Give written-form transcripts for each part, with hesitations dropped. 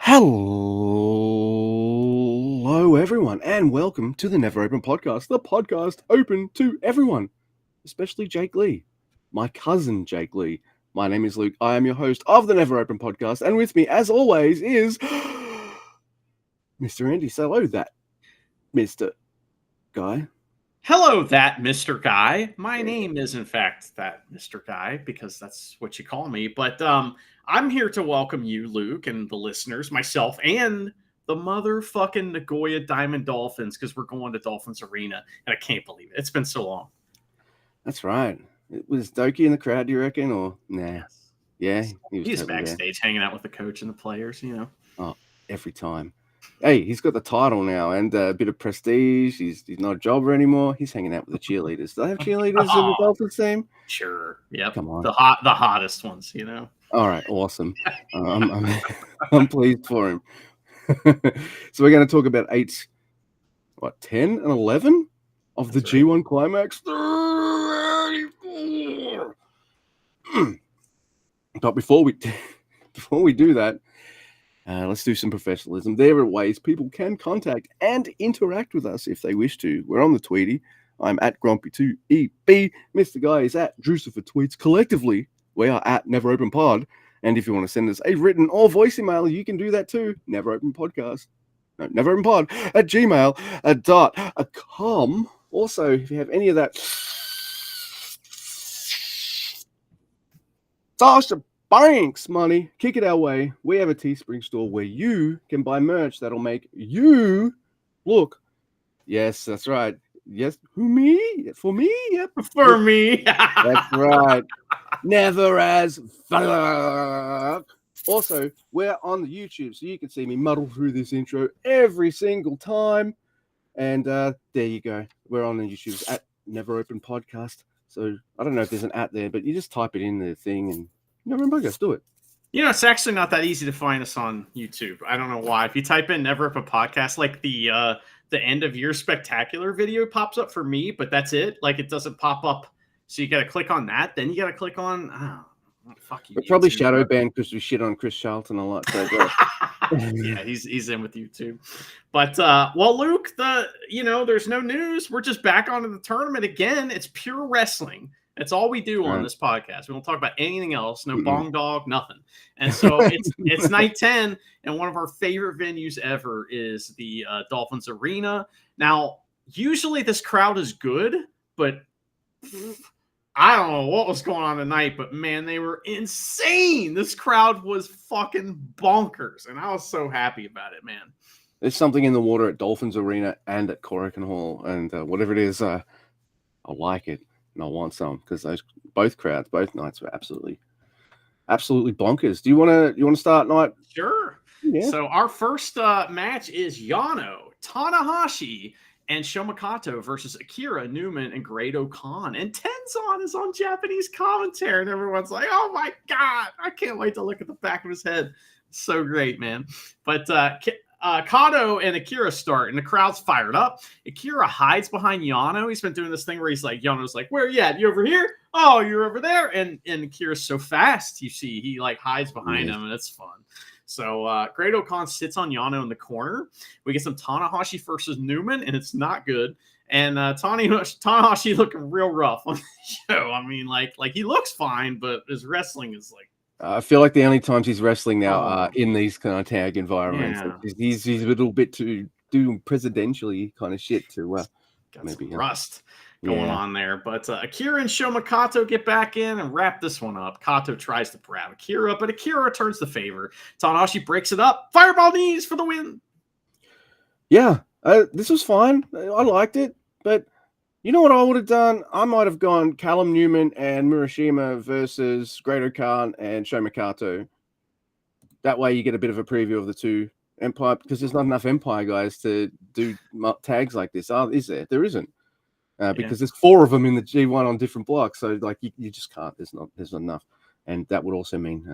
Hello, everyone, and welcome to the Never Open Podcast, the podcast open to everyone, especially Jake Lee, my cousin Jake Lee. My name is Luke. I am your host of the Never Open Podcast, and with me, as always, is Mr. Andy. So, hello, that Mr. Guy. Hello, that Mr. Guy. My name is, in fact, that Mr. Guy because that's what you call me. But I'm here to welcome you, Luke, and the listeners, myself, and the motherfucking Nagoya Diamond Dolphins because we're going to Dolphins Arena, and I can't believe it. It's been so long. That's right. It was Doki in the crowd, do you reckon? Or nah? Yes. Yeah, he's totally backstage hanging out with the coach and the players, you know. Oh, every time. Hey, he's got the title now and a bit of prestige. He's not a jobber anymore. He's hanging out with the cheerleaders. Do they have cheerleaders in the Dolphins team? Sure. Yep. Come on. The hottest ones, you know. All right. Awesome. I'm pleased for him. So we're going to talk about 10 and 11 of the G1 CLIMAX 34. But before we do that, let's do some professionalism. There are ways people can contact and interact with us if they wish to. We're on the Tweety. I'm at Grumpy2EB. Mr. Guy is at Drucifer Tweets. Collectively, we are at Never Open Pod. And if you want to send us a written or voice email, you can do that too. Never Open Podcast. No, Never Open Pod at gmail.com. Also, if you have any of that Sasha Banks money, kick it our way. We have a Teespring store where you can buy merch that'll make you look. Yes, that's right. Yes, who, me? For me? Yep. For me. That's right. Never as fuck. Also, we're on the YouTube, so you can see me muddle through this intro every single time. And there you go. We're on the YouTube at Never Open Podcast. So I don't know if there's an at there, but you just type it in the thing and Never Open Podcast. Do it. You know, it's actually not that easy to find us on YouTube. I don't know why. If you type in Never Open Podcast, like the end of year spectacular video pops up for me, but that's it. Like it doesn't pop up. So you got to click on that. Then you got to click on. Fuck you. We're probably shadow banned because we shit on Chris Charlton a lot. So yeah, he's in with YouTube. But well, Luke, there's no news. We're just back onto the tournament again. It's pure wrestling. That's all we do on this podcast. We don't talk about anything else. No bong dog, nothing. And so it's night 10, and one of our favorite venues ever is the Dolphins Arena. Now, usually this crowd is good, but I don't know what was going on tonight, but man, they were insane. This crowd was fucking bonkers, and I was so happy about it, man. There's something in the water at Dolphins Arena and at Corrigan Hall, and whatever it is, I like it. And I want some because both nights were absolutely bonkers. Do you want to start night? Sure. Yeah. So our first match is Yano, Tanahashi, and Shomakato versus Akira, Newman, and Great-O-Khan. And Tenzan is on Japanese commentary, and everyone's like, "Oh my god, I can't wait to look at the back of his head." So great, man. But Kato and Akira start, and the crowd's fired up. Akira hides behind Yano. He's been doing this thing where he's like, Yano's like, "Where you at? You over here? Oh, you're over there." And Akira's so fast, you see, he like hides behind him, and it's fun. So Great-O-Khan sits on Yano in the corner. We get some Tanahashi versus Newman, and it's not good. And Tanahashi looking real rough on the show. I mean, like he looks fine, but his wrestling is like. I feel like the only times he's wrestling now are in these kind of tag environments. Yeah. He's a little bit too doing presidentially kind of shit to got maybe some rust going on there. But Akira and Shomakato get back in and wrap this one up. Kato tries to grab Akira, but Akira returns the favor. Tanahashi breaks it up. Fireball knees for the win. Yeah, this was fine. I liked it, but you know what I would have done? I might have gone Callum Newman and Murashima versus Great-O-Khan and Shomakato. That way you get a bit of a preview of the two Empire, because there's not enough Empire guys to do tags like this. Is there? There isn't. Because there's 4 of them in the G1 on different blocks. So like you just can't. There's not enough. And that would also mean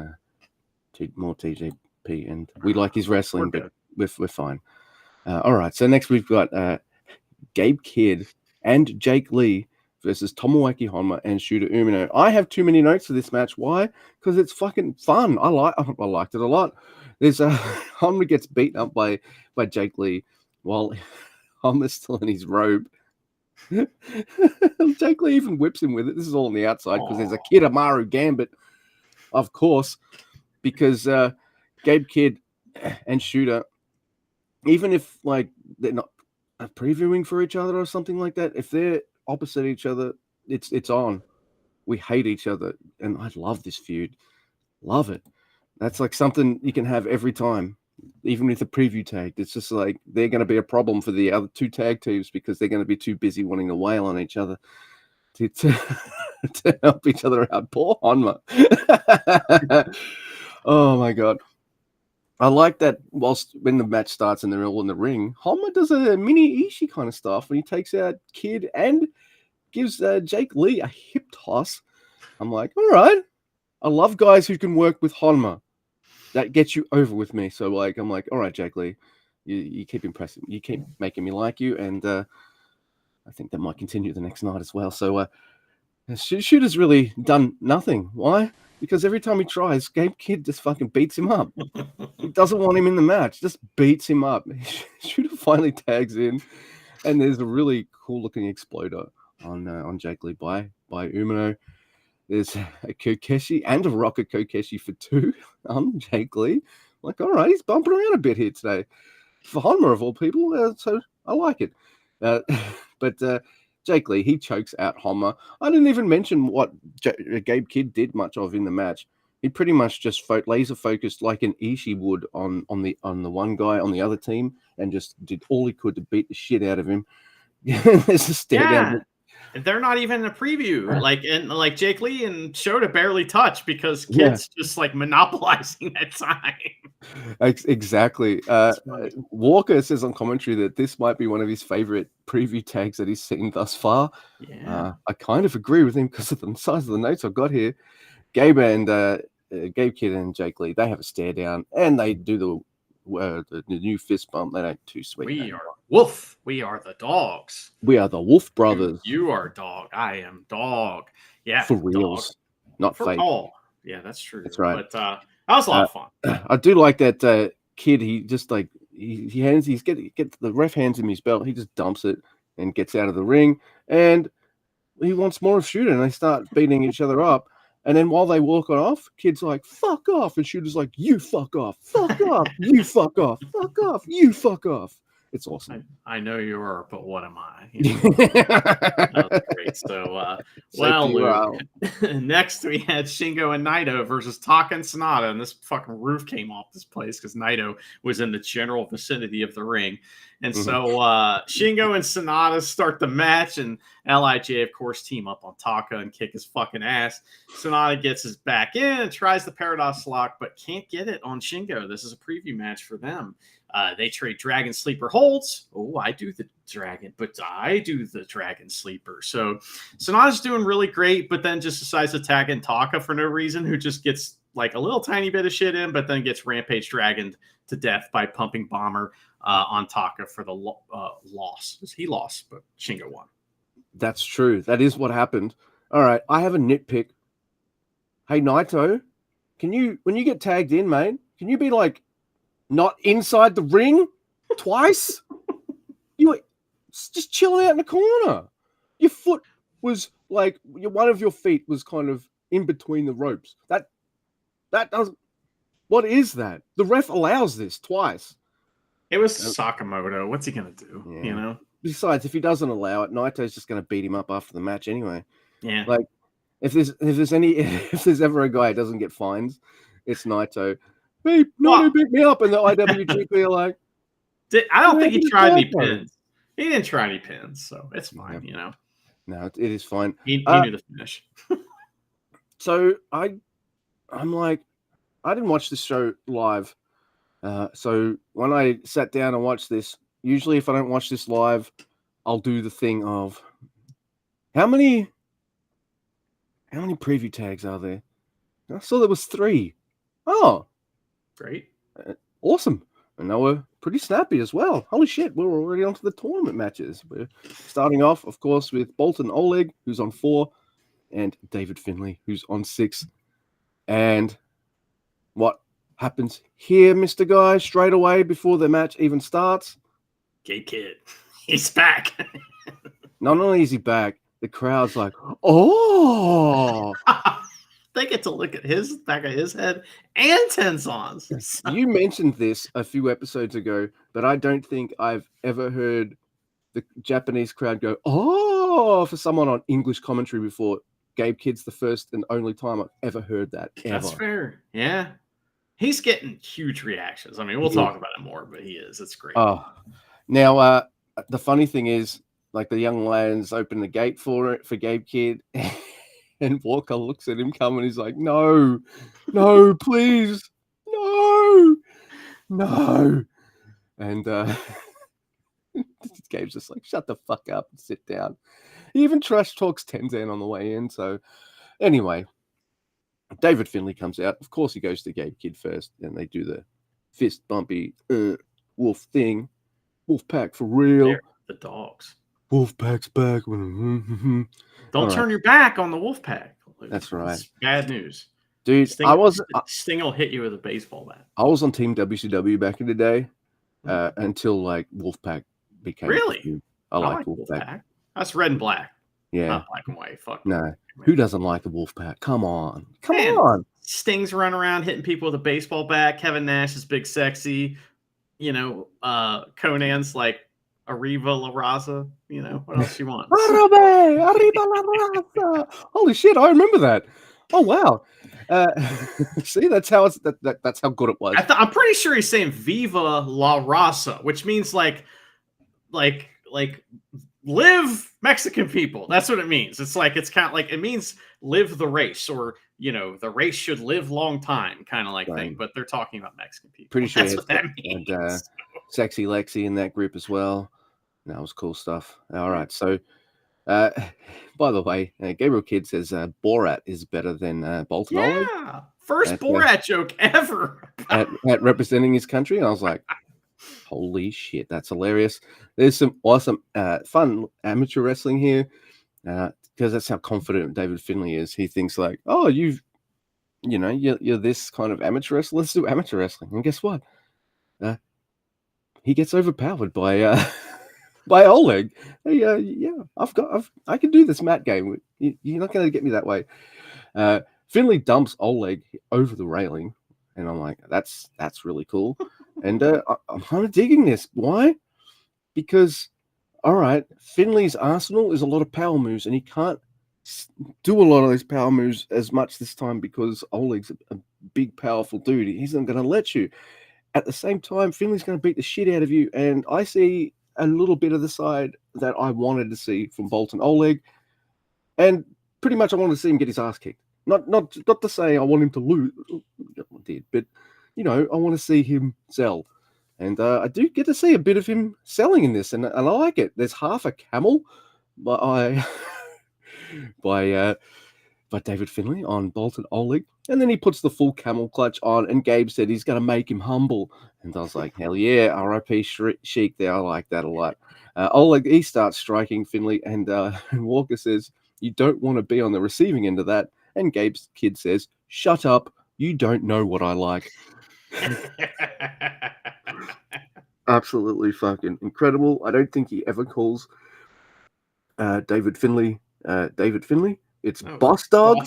more TJP. And we like his wrestling, but we're fine. All right. So next we've got Gabe Kidd and Jake Lee versus Tomoaki Honma and Shooter Umino. I have too many notes for this match. Why? Because it's fucking fun. I liked it a lot. There's Honma gets beaten up by Jake Lee while Honma's still in his robe. Jake Lee even whips him with it. This is all on the outside because there's a Kid Amaru Gambit, of course, because Gabe Kidd and Shooter, even if like they're not previewing for each other or something like that, if they're opposite each other, it's on. We hate each other, and I love this feud. Love it. That's like something you can have every time, even with a preview tag. It's just like they're going to be a problem for the other two tag teams because they're going to be too busy wanting to wail on each other to help each other out. Poor Honma. Oh my god. I like that when the match starts and they're all in the ring, Honma does a mini Ishii kind of stuff when he takes out Kid and gives Jake Lee a hip toss. I'm like, all right. I love guys who can work with Honma. That gets you over with me. So like, I'm like, all right, Jake Lee, you keep impressing. You keep making me like you. And I think that might continue the next night as well. So Shooter's really done nothing. Why? Because every time he tries, Gabe Kidd just fucking beats him up. He doesn't want him in the match, just beats him up. Shooter finally tags in, and there's a really cool looking exploder on Jake Lee by Umino. There's a Kokeshi and a Rocket Kokeshi for 2 on Jake Lee. Like, all right, he's bumping around a bit here today. For Honma of all people, so I like it. But Jake Lee, he chokes out Honma. I didn't even mention what Gabe Kidd did much of in the match. He pretty much just laser focused like an Ishii would on the one guy on the other team, and just did all he could to beat the shit out of him. There's a stare down. They're not even in a preview. Like Jake Lee and Shota barely touch because Kidd's just like monopolizing that time. Exactly. Walker says on commentary that this might be one of his favorite preview tags that he's seen thus far. Yeah. I kind of agree with him because of the size of the notes I've got here. Gabe Kidd and Jake Lee, they have a stare down, and they do the new fist bump. They don't too sweet. We are Wolf. We are the dogs. We are the Wolf Brothers. You are dog. I am dog. Yeah, for reals, dog. Not fake. Oh, yeah, that's true. That's right. But that was a lot of fun. I do like that Kid. He just like he gets the ref hands him his belt. He just dumps it and gets out of the ring, and he wants more of Shooter, and they start beating each other up. And then while they walk off, Kid's like, fuck off. And Shooter's like, you fuck off. Fuck off. You fuck off. Fuck off. You fuck off. It's awesome. I know you are, but what am I? That was great. So, next we had Shingo and Naito versus Taka and Sonata. And this fucking roof came off this place because Naito was in the general vicinity of the ring. And so Shingo and Sonata start the match, and LIJ, of course, team up on Taka and kick his fucking ass. Sonata gets his back in and tries the Paradox Lock, but can't get it on Shingo. This is a preview match for them. They trade Dragon Sleeper holds. Oh, I do the Dragon, but I do the Dragon Sleeper. So Sonata's doing really great, but then just decides to tag in Taka for no reason, who just gets like a little tiny bit of shit in, but then gets Rampage Dragoned to death by pumping Bomber on Taka for the loss. He lost, but Shingo won. That's true. That is what happened. All right, I have a nitpick. Hey, Naito, when you get tagged in, mate, can you be like, not inside the ring twice? You were just chilling out in the corner. Your foot was like, one of your feet was kind of in between the ropes. That doesn't. What is that? The ref allows this twice. It was Sakamoto. What's he gonna do? Yeah. You know. Besides, if he doesn't allow it, Naito's just gonna beat him up after the match anyway. Yeah. Like if there's ever a guy who doesn't get fines, it's Naito. Hey, Naito beat me up, and the IWGP are like, I don't think he tried any pins. He didn't try any pins, so it's fine. You know. No, it is fine. He knew the finish. So I'm like, I didn't watch this show live. So when I sat down and watched this, usually if I don't watch this live, I'll do the thing of how many preview tags are there? I saw there was 3. Oh, great. Awesome. And they were pretty snappy as well. Holy shit, we're already onto the tournament matches. We're starting off, of course, with Bolton Oleg, who's on 4, and David Finlay, who's on 6. And what happens here, Mr. Guy, straight away before the match even starts? Gabe Kidd. He's back. Not only is he back, the crowd's like, oh! They get to look at his back of his head and Tenzon's. You mentioned this a few episodes ago, but I don't think I've ever heard the Japanese crowd go, oh, for someone on English commentary before. Gabe Kidd's the first and only time I've ever heard that, ever. That's fair. Yeah. He's getting huge reactions. I mean, we'll talk about it more, but he is. It's great. Oh, now, the funny thing is, like, the young lads open the gate for Gabe Kidd, and Walker looks at him coming. He's like, no, please, no. And Gabe's just like, shut the fuck up and sit down. He even trash talks Tenzan on the way in. So anyway, David Finlay comes out. Of course, he goes to Gabe Kidd first, and they do the fist bumpy wolf thing. Wolf pack for real. They're the dogs. Wolf pack's back. Don't turn your back on the wolf pack. That's right. It's bad news. Dude, Sting will hit you with a baseball bat. I was on Team WCW back in the day until like Wolfpack became. Really? I like Wolfpack. That's red and black. Yeah. Not black and white. Fuck. No. Who doesn't like the Wolfpack? Come on. Come on. Sting's running around hitting people with a baseball bat. Kevin Nash is big sexy. You know, Conan's like Arriba La Raza. You know, what else you want? Arriba La Raza. Holy shit, I remember that. Oh wow. See, that's how that's how good it was. I'm pretty sure he's saying Viva La Raza, which means like live Mexican people. That's what it means. It's like, it's kind of like, it means live the race, or, you know, the race should live long time kind of like thing, but they're talking about Mexican people. Pretty sure that's what that means. And Sexy Lexi in that group as well. That was cool stuff. All right. So, by the way, Gabriel Kidd says Borat is better than Bolton Oleg. Yeah. First Borat joke ever. at representing his country. And I was like, holy shit, that's hilarious. There's some awesome, fun amateur wrestling here, because that's how confident David Finlay is. He thinks like, oh, you're this kind of amateur wrestler. Let's do amateur wrestling. And guess what? He gets overpowered by by Oleg. Hey, I can do this mat game. You're not going to get me that way. Finlay dumps Oleg over the railing, and I'm like, that's really cool. And I'm kind of digging this. Why? Because, all right, Finlay's arsenal is a lot of power moves, and he can't do a lot of those power moves as much this time because Oleg's a big, powerful dude. He's not going to let you. At the same time, Finlay's going to beat the shit out of you, and I see a little bit of the side that I wanted to see from Bolton Oleg, and pretty much I wanted to see him get his ass kicked. Not to say I want him to lose, I did, but I want to see him sell, and I do get to see a bit of him selling in this, and I like it. There's half a camel by David Finlay on Bolton Oleg, and then he puts the full camel clutch on, and Gabe said he's going to make him humble, and I was like, hell yeah, R.I.P. Sheik there. I like that a lot. Oleg, he starts striking Finlay, and Walker says, you don't want to be on the receiving end of that, and Gabe's Kid says, shut up, you don't know what I like. Absolutely fucking incredible. I don't think he ever calls David Finlay David Finlay. It's Boss Dog.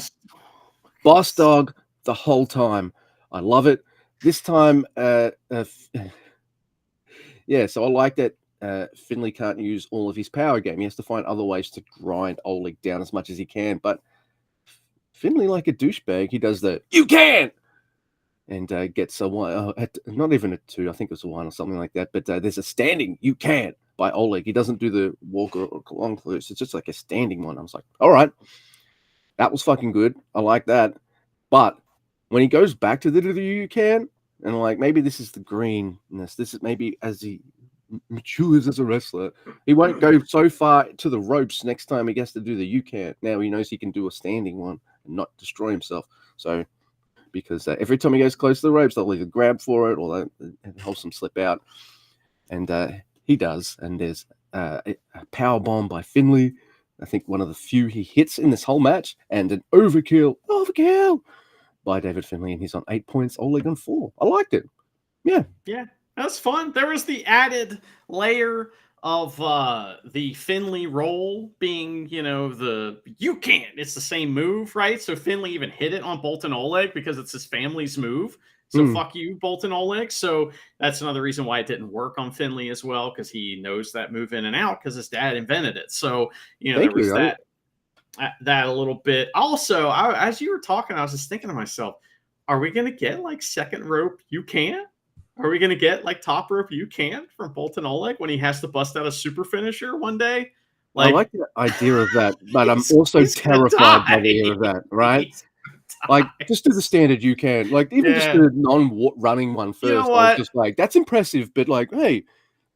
Boss Dog the whole time. I love it. This time, so I like that Finlay can't use all of his power game. He has to find other ways to grind Oleg down as much as he can. But Finlay, like a douchebag, he does the "you can" and gets a one, not even a 2, I think it was a 1 or something like that. But there's a standing "you can" by Oleg. He doesn't do the walk or long close. It's just like a standing one. I was like, all right, that was fucking good. I like that. But when he goes back to the "you can," and like maybe this is the greenness. This is maybe as he matures as a wrestler, he won't go so far to the ropes next time he gets to do the "you can." Now he knows he can do a standing one and not destroy himself. So because every time he goes close to the ropes, they'll either grab for it or it helps him slip out. And he does. And there's a power bomb by Finlay. I think one of the few he hits in this whole match, and an overkill by David Finlay, and he's on 8 points. Oleg on 4. I liked it. Yeah, that's fun. There was the added layer of the Finlay roll being, you can't. It's the same move, right? So Finlay even hit it on Boltin Oleg because it's his family's move. So fuck you, Boltin Oleg. So that's another reason why it didn't work on Finlay as well, because he knows that move in and out because his dad invented it. So, there was that a little bit. Also, as you were talking, I was just thinking to myself, are we going to get like second rope you can't? Are we going to get like top rope you can't from Boltin Oleg when he has to bust out a super finisher one day? I like the idea of that, but I'm also terrified by the idea of that, right? Like, just do the standard you can. Like, even just the non-running one first. I was just like, that's impressive, but like, hey,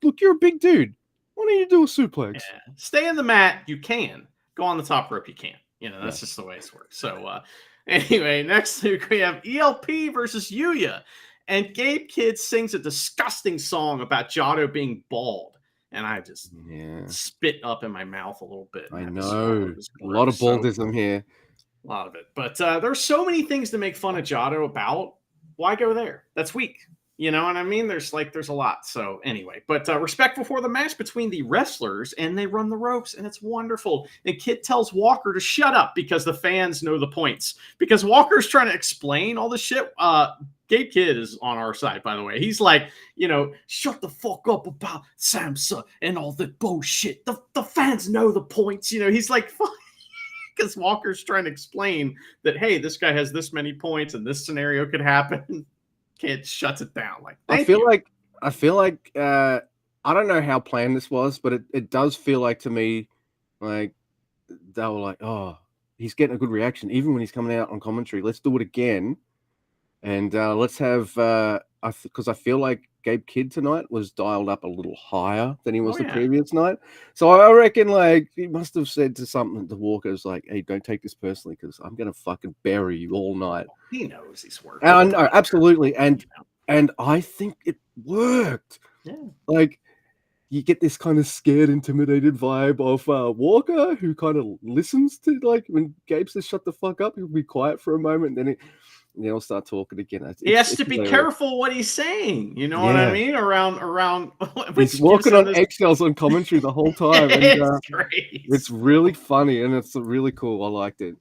look, you're a big dude. Why don't you do a suplex? Yeah. Stay in the mat, you can. Go on the top rope, you can't. That's just the way it works. So, anyway, next week we have ELP versus Yuya. And Gabe Kidd sings a disgusting song about Giotto being bald. And I just spit up in my mouth a little bit. I know. A lot of baldism here. A lot of it. But there's so many things to make fun of Giotto about. Why go there? That's weak. You know what I mean? There's a lot. So anyway, but respectful for the match between the wrestlers, and they run the ropes, and it's wonderful. And Kid tells Walker to shut up because the fans know the points. Because Walker's trying to explain all the shit. Gabe Kidd is on our side, by the way. He's like, shut the fuck up about Samsa and all the bullshit. The fans know the points. He's like, fuck. Because Walker's trying to explain that, hey, this guy has this many points and this scenario could happen. Kid shuts it down. Like, I feel like I don't know how planned this was, but it does feel like to me like they were like, oh, he's getting a good reaction even when he's coming out on commentary. Let's do it again, and let's have because I feel like Gabe Kidd tonight was dialed up a little higher than he was the previous night. So I reckon like he must have said to something to Walker's like, hey, don't take this personally because I'm gonna fucking bury you all night. He knows he's working. I know, absolutely. And I think it worked. Yeah. Like you get this kind of scared, intimidated vibe of Walker, who kind of listens to like when Gabe says shut the fuck up, he'll be quiet for a moment, then he'll start talking again. He has to be careful what he's saying. You know what I mean? Around he's walking on eggshells on commentary the whole time. And, it's really funny and it's really cool. I liked it.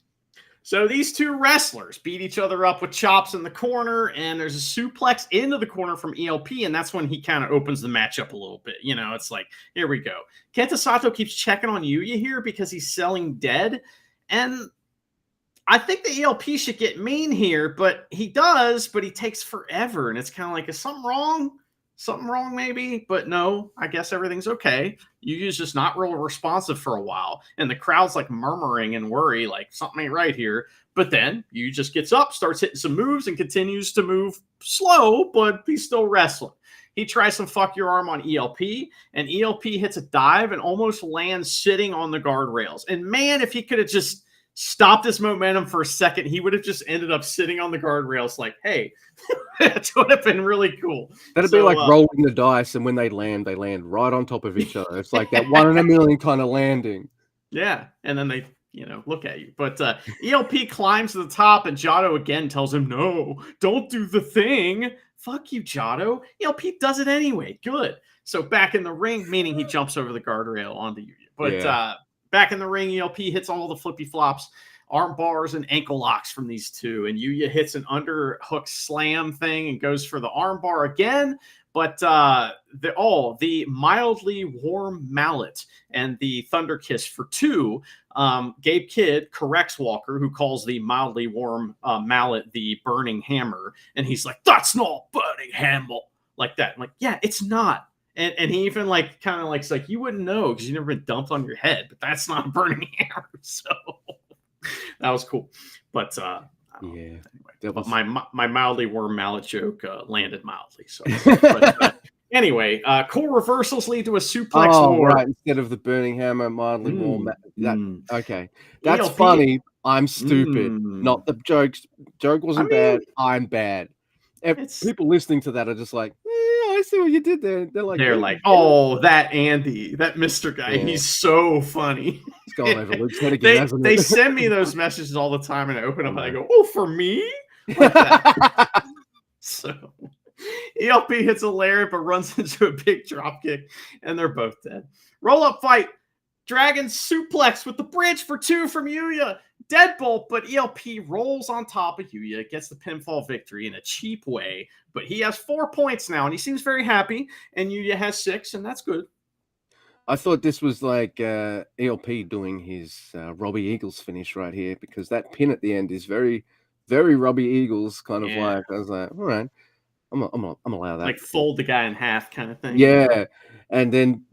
So these two wrestlers beat each other up with chops in the corner, and there's a suplex into the corner from ELP, and that's when he kind of opens the match up a little bit. It's like, here we go. Kenta Sato keeps checking on Yuya here because he's selling dead, and I think the ELP should get mean here, but he does, but he takes forever, and it's kind of like, is something wrong? Something wrong maybe, but no, I guess everything's okay. Yuya's just not real responsive for a while, and the crowd's like murmuring and worry, like something ain't right here. But then Yuya just gets up, starts hitting some moves, and continues to move slow, but he's still wrestling. He tries some fuck your arm on ELP, and ELP hits a dive and almost lands sitting on the guardrails. And man, if he could have just stopped his momentum for a second, he would have just ended up sitting on the guardrails like, hey, that would have been really cool. That'd be like rolling the dice, and when they land right on top of each other. It's like that 1 in a million kind of landing. Yeah, and then they, look at you. But ELP climbs to the top, and Giotto again tells him, no, don't do the thing. Fuck you, Giotto. ELP does it anyway. Good. So back in the ring, meaning he jumps over the guardrail onto Yuya. But back in the ring, ELP hits all the flippy flops, arm bars, and ankle locks from these two. And Yuya hits an underhook slam thing and goes for the arm bar again. But the mildly warm mallet and the thunder kiss for 2. Gabe Kidd corrects Walker, who calls the mildly warm mallet the burning hammer. And he's like, that's not burning hammer. Like that. I'm like, yeah, it's not. And he even like kind of likes like, you wouldn't know because you've never been dumped on your head, but that's not a burning hammer. So that was cool. But anyway, but my mildly warm mallet joke landed mildly. So anyway, core reversals lead to a suplex war. Right, instead of the burning hammer, mildly warm. Okay, that's funny. I'm stupid. Not the jokes. Joke wasn't bad. I'm bad. People listening to that are just like, yeah, I see what you did there. They're like, oh, that Andy, that Mr. guy, he's so funny. It's gone over Luke's head again, hasn't it? They send me those messages all the time, and I open up and I go, oh, for me? Like that. So ELP hits a lariat, but runs into a big drop kick, and they're both dead. Roll-up fight. Dragon suplex with the bridge for 2 from Yuya. Deadbolt, but ELP rolls on top of Yuya, gets the pinfall victory in a cheap way. But he has 4 points now, and he seems very happy. And Yuya has 6, and that's good. I thought this was like ELP doing his Robbie Eagles finish right here, because that pin at the end is very, very Robbie Eagles kind of like. I was like, all right, I'm allow that. Like fold the guy in half kind of thing. Yeah, and then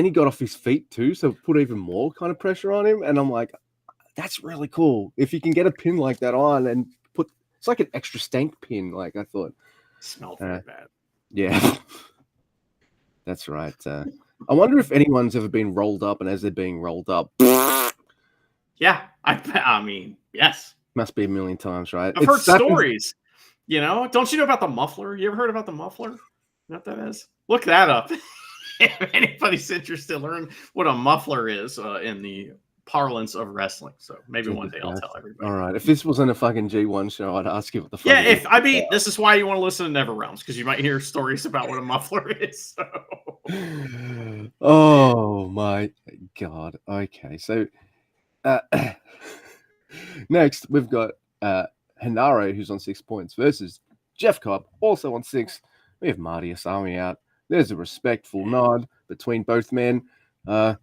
he got off his feet too, so put even more kind of pressure on him. And I'm like, that's really cool. If you can get a pin like that on and put, it's like an extra stank pin. Like I thought, smelled very bad. Yeah, that's right. I wonder if anyone's ever been rolled up, and as they're being rolled up, yeah, I mean, yes, must be a million times, right? I've heard stories. You know, don't you know about the muffler? You ever heard about the muffler? You know what that is? Look that up. If anybody's interested, learn what a muffler is in the parlance of wrestling. So maybe one day I'll tell everybody. All right. If this wasn't a fucking G1 show, I'd ask you what the fuck. Yeah, this is why you want to listen to Never Realms, because you might hear stories about what a muffler is. So. Oh my god. Okay, so next we've got Hinare, who's on 6 points, versus Jeff Cobb, also on 6. We have Marty Asami out. There's a respectful nod between both men. I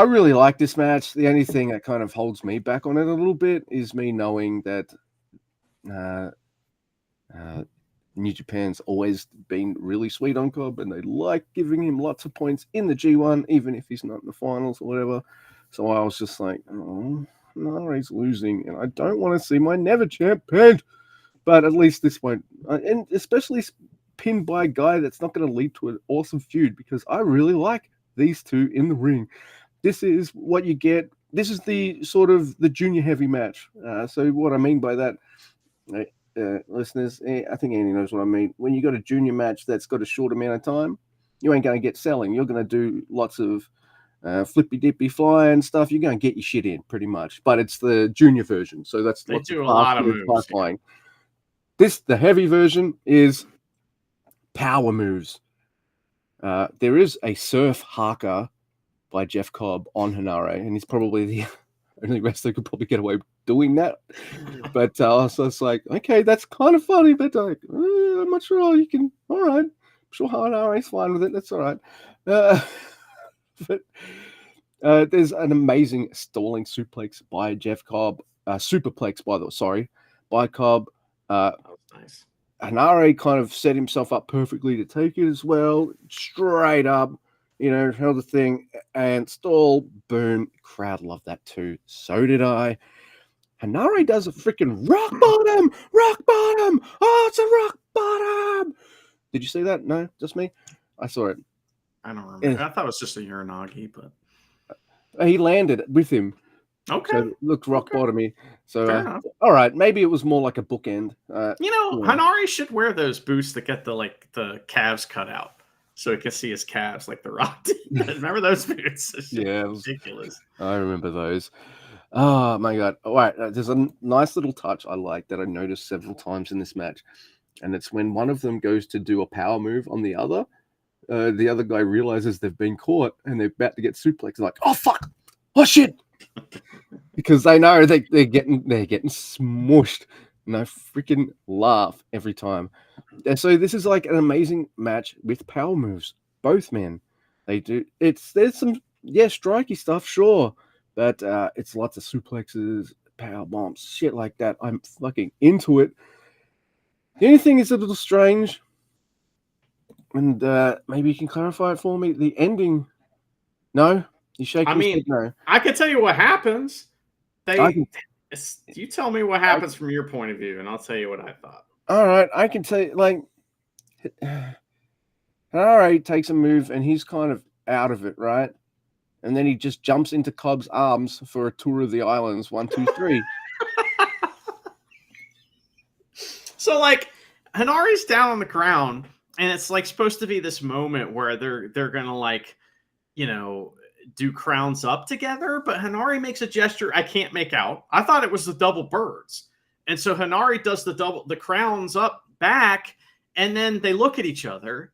really like this match. The only thing that kind of holds me back on it a little bit is me knowing that New Japan's always been really sweet on Cobb, and they like giving him lots of points in the G1, even if he's not in the finals or whatever. So I was just like, oh, no, he's losing, and I don't want to see my never champ pinned. But at least this won't, and especially pinned by a guy that's not going to lead to an awesome feud, because I really like these two in the ring. This is what you get. This is the sort of the junior heavy match. So what I mean by that, listeners, I think Andy knows what I mean. When you got a junior match that's got a short amount of time, you ain't going to get selling. You're going to do lots of flippy dippy flying stuff. You're going to get your shit in pretty much. But it's the junior version, so that's they do a lot of moves. Flying. The heavy version is power moves. There is a surf haka by Jeff Cobb on Hinare, and he's probably the only wrestler who could probably get away with doing that. But so it's like, okay, that's kind of funny, but like, I'm not sure you can. All right, I'm sure Hinare's fine with it. That's all right. But there's an amazing stalling suplex by Jeff Cobb. Superplex, by Cobb. That was nice. Hinare kind of set himself up perfectly to take it as well. Straight up, held the thing and stall. Boom. Crowd loved that too. So did I. Hinare does a freaking rock bottom. Rock bottom. Oh, it's a rock bottom. Did you see that? No, just me. I saw it. I don't remember. I thought it was just a Uranagi, but he landed with him. Okay. So it looked rock bottomy. So all right, maybe it was more like a bookend. Hinare should wear those boots that get the calves cut out, so he can see his calves like the Rock did. Remember those boots? Yeah, it was ridiculous. I remember those. Oh my god! All right, there's a nice little touch I like that I noticed several times in this match, and it's when one of them goes to do a power move on the other. The other guy realizes they've been caught and they're about to get suplexed. Like, oh fuck! Oh shit! Because they know they're getting smushed, and I freaking laugh every time. And so this is like an amazing match with power moves. Both men, they do. There's some strikey stuff, sure, but it's lots of suplexes, power bombs, shit like that. I'm fucking into it. The only thing is a little strange, and maybe you can clarify it for me. The ending, no. You shake your head, no. I can tell you what happens. You tell me what happens from your point of view, and I'll tell you what I thought. All right, I can tell you, like, all right, takes a move, and he's kind of out of it, right? and then he just jumps into Cobb's arms for a tour of the islands. 1, 2, 3. So like Hanari's down on the ground, and it's like supposed to be this moment where they're gonna like, you know, do crowns up together, but Hanari makes a gesture I can't make out. I thought it was the double birds. And so Hanari does the crowns up back, and then they look at each other,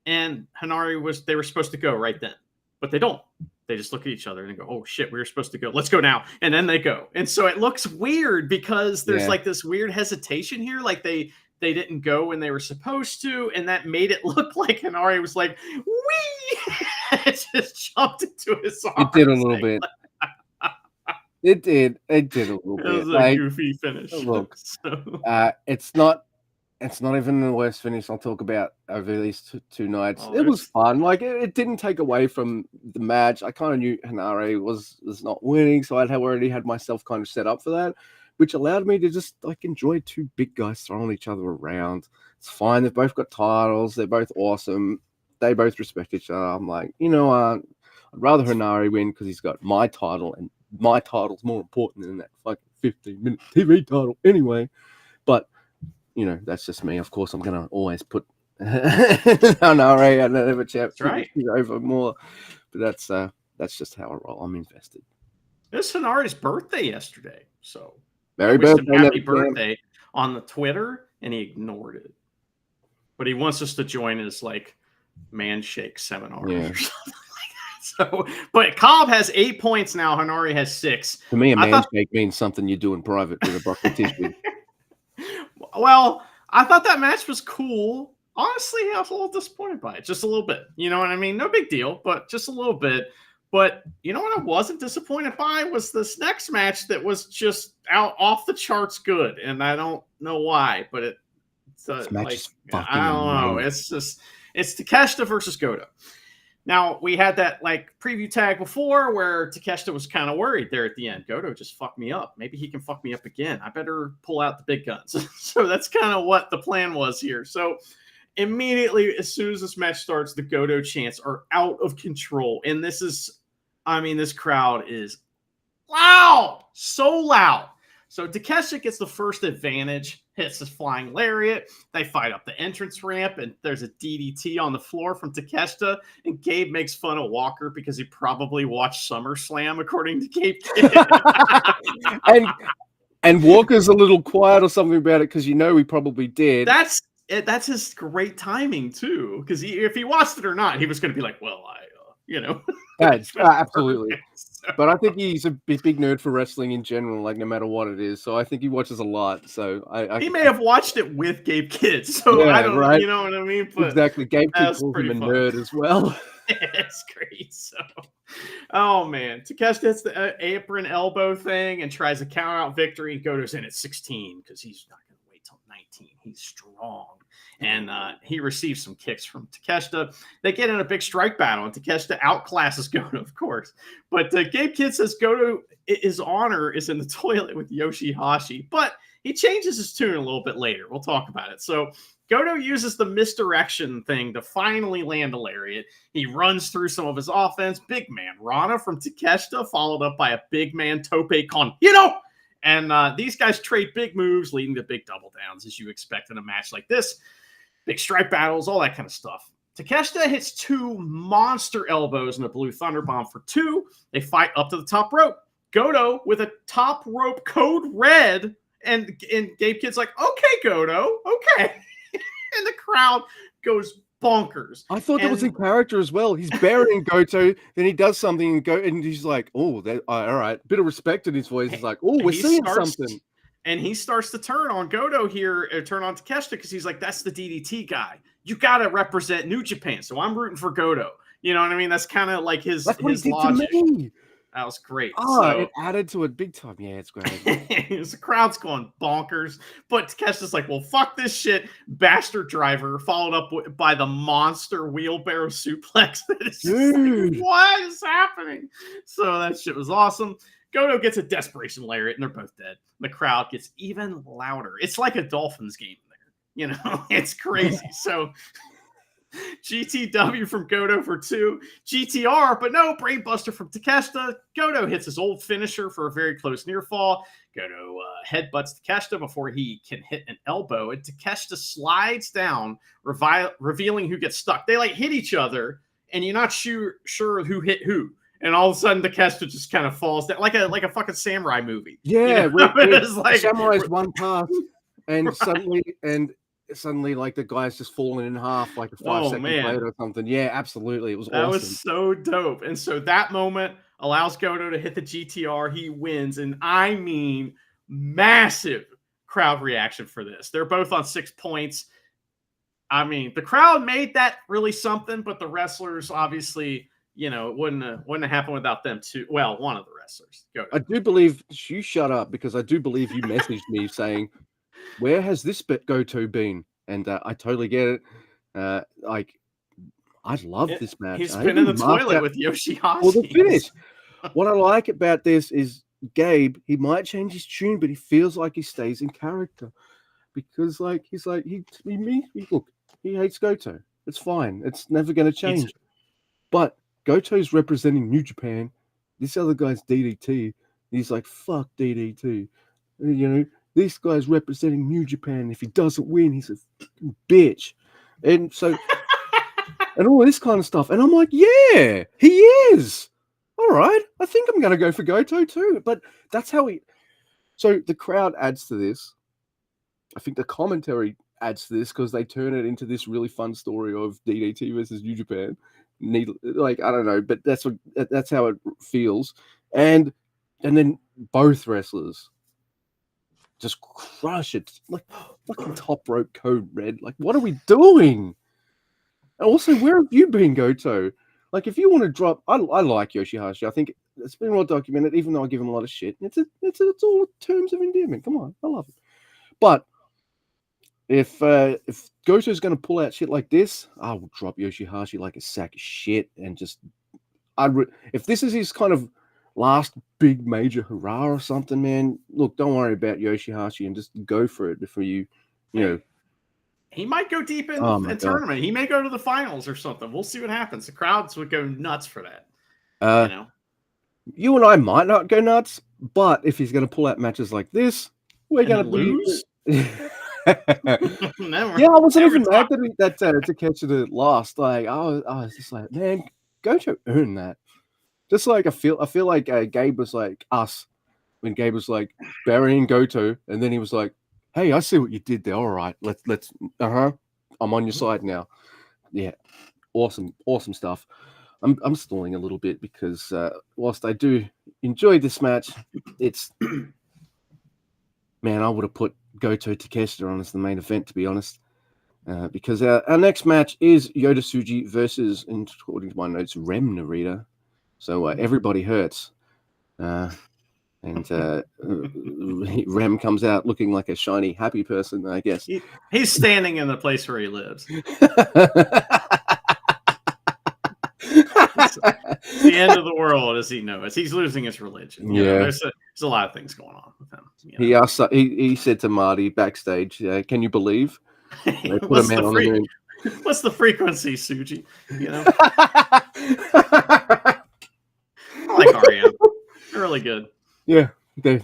and they were supposed to go right then, but they don't. They just look at each other and go, oh shit, we were supposed to go. Let's go now. And then they go. And so it looks weird because there's like this weird hesitation here. Like they didn't go when they were supposed to. And that made it look like Hanari was like, wee! It just jumped into his arms. It did a little bit. It did a little bit. It was a goofy finish. Look, it's not even the worst finish I'll talk about over these two nights. It was fun. Like it didn't take away from the match. I kind of knew Hanari was not winning, so I'd already had myself kind of set up for that, which allowed me to just like enjoy two big guys throwing each other around. It's fine. They've both got titles. They're both awesome. They both respect each other. I'm like, I'd rather Hanari win because he's got my title, and my title's more important than that fucking 15-minute TV title anyway. But that's just me. Of course, I'm gonna always put Hanari and never champ over more. But that's just how I roll. I'm invested. It's Hanari's birthday yesterday, so happy birthday on the Twitter, and he ignored it. But he wants us to join his like man shake seminar or something like that. So, but Cobb has 8 points now. Hanari has 6. To me, a man shake means something you do in private with a bucket tissue. Well, I thought that match was cool. Honestly, I was a little disappointed by it. Just a little bit. You know what I mean? No big deal, but just a little bit. But you know what I wasn't disappointed by was this next match that was just off the charts good. And I don't know why, but it's like, I don't know. It's Takeshita versus Goto. Now, we had that like preview tag before where Takeshita was kind of worried there at the end. Goto just fucked me up. Maybe he can fuck me up again. I better pull out the big guns. So that's kind of what the plan was here. So immediately, as soon as this match starts, the Goto chants are out of control. And this crowd is loud. So loud. So Takeshita gets the first advantage, hits his flying lariat. They fight up the entrance ramp, and there's a DDT on the floor from Takeshita. And Gabe makes fun of Walker because he probably watched SummerSlam, according to Gabe Kidd. and Walker's a little quiet or something about it because he probably did. That's his great timing too, because if he watched it or not, he was going to be like, well, absolutely. But I think he's a big nerd for wrestling in general, like no matter what it is. So I think he watches a lot. So he may have watched it with Gabe Kidd. So I don't, right? You know what I mean? But exactly. Gabe Kidd calls him a nerd as well. It's great. So, oh man, Takeshita hits the apron elbow thing and tries a count out victory. Goto's in at 16 because he's not going to wait till 19. He's strong. And he receives some kicks from Takeshita. They get in a big strike battle, and Takeshita outclasses Goto, of course. But Gabe Kidd says Goto, his honor is in the toilet with Yoshihashi. But he changes his tune a little bit later. We'll talk about it. So Goto uses the misdirection thing to finally land a lariat. He runs through some of his offense. Big man Rana from Takeshita, followed up by a big man Tope Con. And these guys trade big moves, leading to big double downs, as you expect in a match like this. Big strike battles, all that kind of stuff. Takeshita hits 2 monster elbows and a blue thunder bomb for 2. They fight up to the top rope. Goto with a top rope code red. And Gabe Kidd's like, okay, Goto, okay. And the crowd goes bonkers. I thought that was in character as well. He's burying Goto, then he does something and he's like, oh, all right. Bit of respect in his voice. He's like, oh, we're seeing something. And he starts to turn on Goto here, turn on Takeshita, because he's like, that's the DDT guy. You got to represent New Japan. So I'm rooting for Goto. You know what I mean? That's kind of like his logic. To me. That was great. Oh, it added to it big time. Yeah, it's great. The crowd's going bonkers. But Takeshita's like, well, fuck this shit. Bastard driver, followed up by the monster wheelbarrow suplex. Dude. Like, what is happening? So that shit was awesome. Goto gets a desperation lariat, and they're both dead. The crowd gets even louder. It's like a Dolphins game there. It's crazy. So GTW from Goto for 2. GTR, but no, Brainbuster from Takeshita. Goto hits his old finisher for a very close near fall. Goto headbutts Takeshita before he can hit an elbow, and Takeshita slides down, revealing who gets stuck. They like hit each other, and you're not sure who hit who. And all of a sudden, Takeshita just kind of falls down like a fucking samurai movie. Yeah, you know? it's like samurai's one pass, and right. suddenly, like the guy's just falling in half, like a 5 second later or something. Yeah, absolutely, it was awesome. That was so dope. And so that moment allows Goto to hit the GTR. He wins, and I mean, massive crowd reaction for this. They're both on 6 points. I mean, the crowd made that really something, but the wrestlers obviously. It wouldn't have happened without them too. Well, one of the wrestlers. Goto. I do believe you shut up because I do believe you messaged me saying, "Where has this bit Goto been?" And I totally get it. Like, I love this match. He's been in the toilet with Yoshihashi. Well, the finish. What I like about this is Gabe. He might change his tune, but he feels like he stays in character because, like, he look. He hates Goto. It's fine. It's never going to change. But Goto's representing New Japan. This other guy's DDT. He's like, fuck DDT. This guy's representing New Japan. If he doesn't win, he's a bitch. And so, and all this kind of stuff. And I'm like, yeah, he is. All right. I think I'm going to go for Goto too. But that's how so the crowd adds to this. I think the commentary adds to this because they turn it into this really fun story of DDT versus New Japan. Like, I don't know, but that's how it feels. And then both wrestlers just crush it. Like fucking top rope code red. Like, what are we doing? And also, where have you been, Goto? Like, if you want to drop, I like Yoshihashi. I think it's been well documented, even though I give him a lot of shit. It's all terms of endearment. Come on, I love it. But if Goto's going to pull out shit like this, I will drop Yoshihashi like a sack of shit and just if this is his kind of last big major hurrah or something, man, look, don't worry about Yoshihashi and just go for it before you know. He might go deep in the tournament. He may go to the finals or something. We'll see what happens. The crowds would go nuts for that. You and I might not go nuts, but if he's going to pull out matches like this, we're going to lose. Yeah, I wasn't even mad that Takeshita lost. Like, I was just like, man, Goto earned that. Just like I feel like Gabe was like us when Gabe was like burying Goto, and then he was like, "Hey, I see what you did there. All right, let's I'm on your side now." Yeah, awesome stuff. I'm stalling a little bit because whilst I do enjoy this match, it's man, I would have put Goto Takeshita on as the main event, to be honest, because our next match is Yota Tsuji versus, according to my notes, Rem Narita. So everybody hurts, and Rem comes out looking like a shiny, happy person, I guess. He's standing in the place where he lives. It's the end of the world, as he knows. He's losing his religion. There's a lot of things going on with him. He said to Marty backstage, "Can you believe?" They put a man on the moon. What's the frequency, Tsuji? I like REM. They're really good. Yeah, they're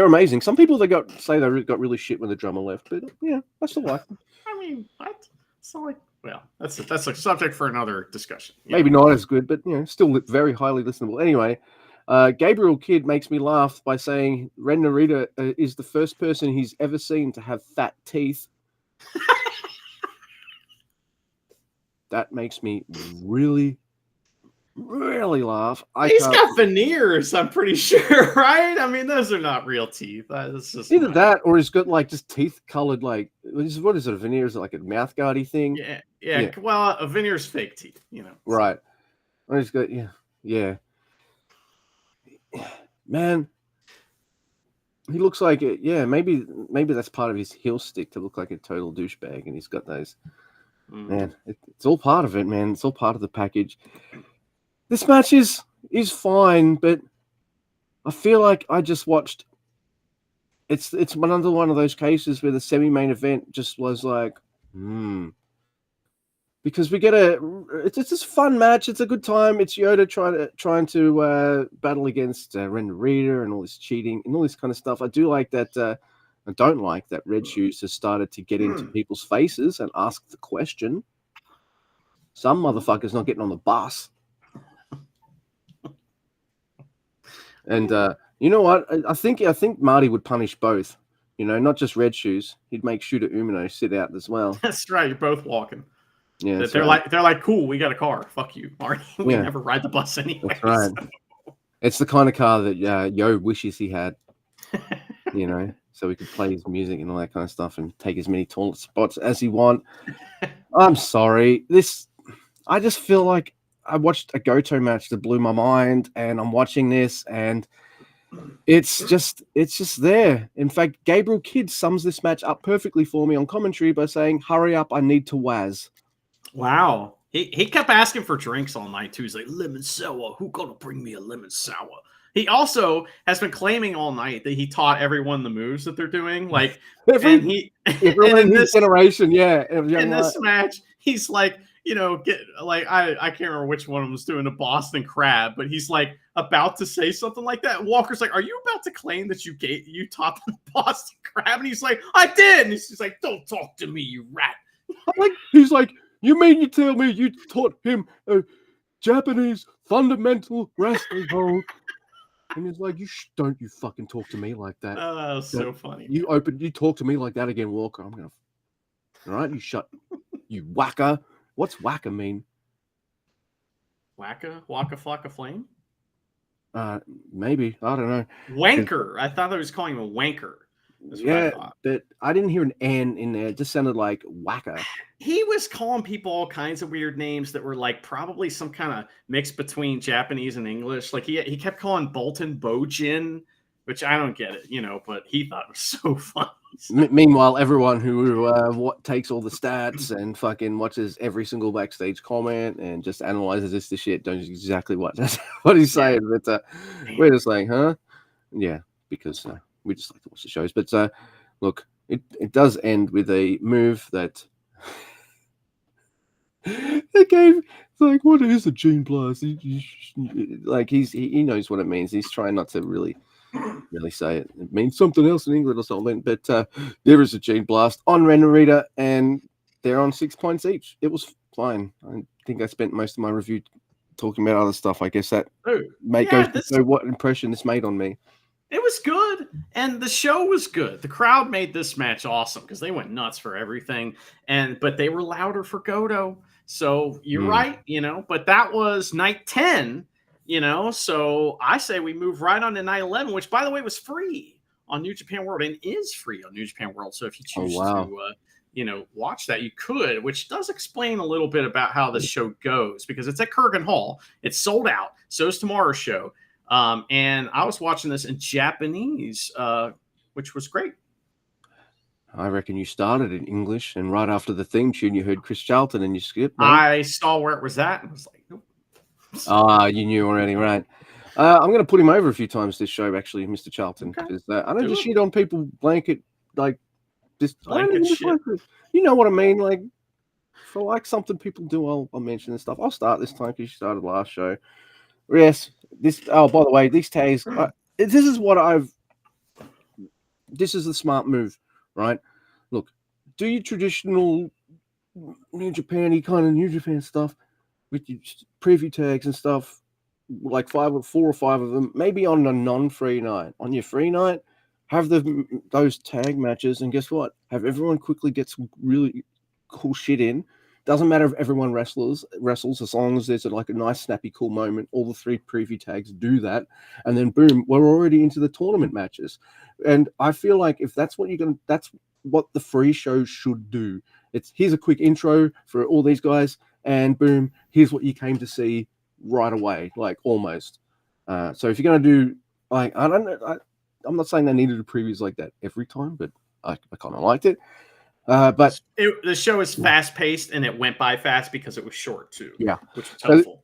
amazing. Some people say they got really shit when the drummer left, but yeah, I still like them. I mean, what? It's not like. Well, that's a subject for another discussion. Maybe not as good, but still very highly listenable. Anyway, Gabriel Kidd makes me laugh by saying Ren Narita is the first person he's ever seen to have fat teeth. That makes me really, really laugh. He's got veneers, I'm pretty sure, right? I mean, those are not real teeth. That's just either that or he's got like just teeth colored, like what is it? A veneer? Is it like a mouth guardy thing? Yeah. Well, a veneer's fake teeth, Right. Or he's got yeah. Man, he looks like it. Yeah, maybe that's part of his heel stick to look like a total douchebag, and he's got those. Man, it's all part of it, man. It's all part of the package. This match is fine, but I feel like I just watched. It's another one of those cases where the semi-main event just was like, because we get it's just a fun match. It's a good time. It's Yoda trying to battle against Ren Narita and all this cheating and all this kind of stuff. I do like that. I don't like that Red Shoes has started to get into people's faces and ask the question. Some motherfucker's not getting on the bus. And you know what? I think Marty would punish both. You know, not just Red Shoes. He'd make Shooter Umino sit out as well. That's right. You're both walking. Yeah, they're like, cool. We got a car. Fuck you, Marty. We Yeah. never ride the bus anyway. That's right. So. It's the kind of car that Yo wishes he had. You know, so he could play his music and all that kind of stuff and take as many toilet spots as he want. I'm sorry. I just feel like I watched a Goto match that blew my mind, and I'm watching this, and it's just there. In fact, Gabriel Kidd sums this match up perfectly for me on commentary by saying, "Hurry up, I need to waz." Wow. He kept asking for drinks all night too. He's like, lemon sour. Who gonna bring me a lemon sour? He also has been claiming all night that he taught everyone the moves that they're doing. Like everyone in his generation, yeah. In this match, he's like, you know, I can't remember which one of them was doing a Boston Crab, but he's like about to say something like that. And Walker's like, "Are you about to claim that you taught them Boston Crab?" And he's like, "I did." And he's like, "Don't talk to me, you rat." He's like, "You mean you tell me you taught him a Japanese fundamental wrestling hold?" And he's like, "Don't you fucking talk to me like that." Oh, so funny. You talk to me like that again, Walker. I'm gonna. All right, you shut. You whacker. What's whacker mean? Waka flocka flame? Maybe. I don't know. Wanker. I thought I was calling him a wanker. Yeah, but I didn't hear an N in there. It just sounded like whacker. He was calling people all kinds of weird names that were like probably some kind of mix between Japanese and English. Like he kept calling Bolton Bojin, which I don't get it, you know, but he thought it was so funny. Meanwhile, everyone who takes all the stats and fucking watches every single backstage comment and just analyzes this shit knows exactly what he's saying. But we're just like, huh? Yeah, because we just like to watch the shows. But look, it does end with a move that they gave. It's like, what is a Gene Blast? He knows what it means. He's trying not to really say it. It means something else in England or something. But there is a Gene Blast on Ren Narita, and they're on 6 points each. It was fine. I think I spent most of my review talking about other stuff. I guess that goes to show what impression this made on me. It was good, and the show was good. The crowd made this match awesome because they went nuts for everything, but they were louder for Goto. So you're right, you know. But that was night 10, you know. So I say we move right on to night 11, which, by the way, was free on New Japan World and is free on New Japan World. So if you choose to, watch that, you could, which does explain a little bit about how the show goes because it's at Kurgan Hall. It's sold out. So is tomorrow's show. And I was watching this in Japanese, which was great. I reckon you started in English, and right after the theme tune, you heard Chris Charlton, and you skipped. Right? I saw where it was at, and was like, nope. You knew already, right? I'm going to put him over a few times this show, actually, Mr. Charlton, because I don't just shit on people blanket, like, just blanket shit. You know what I mean? Like, for like something people do, I'll mention this stuff. I'll start this time because you started last show. Yes. By the way, these tags. This is the smart move, right? Look, do your traditional New Japan-y kind of New Japan stuff with your preview tags and stuff, like 4 or 5 of them, maybe on a non-free night. On your free night, have those tag matches, and guess what? Have everyone quickly get some really cool shit in. Doesn't matter if everyone wrestles as long as there's a nice, snappy, cool moment. All the 3 preview tags do that. And then boom, we're already into the tournament matches. And I feel like if that's what that's what the free show should do. Here's a quick intro for all these guys, and boom, here's what you came to see right away, like almost. So if you're going to do, like, I don't know, I'm not saying they needed a previews like that every time, but I kind of liked it. But the show is fast paced and it went by fast because it was short too. Yeah, which was helpful.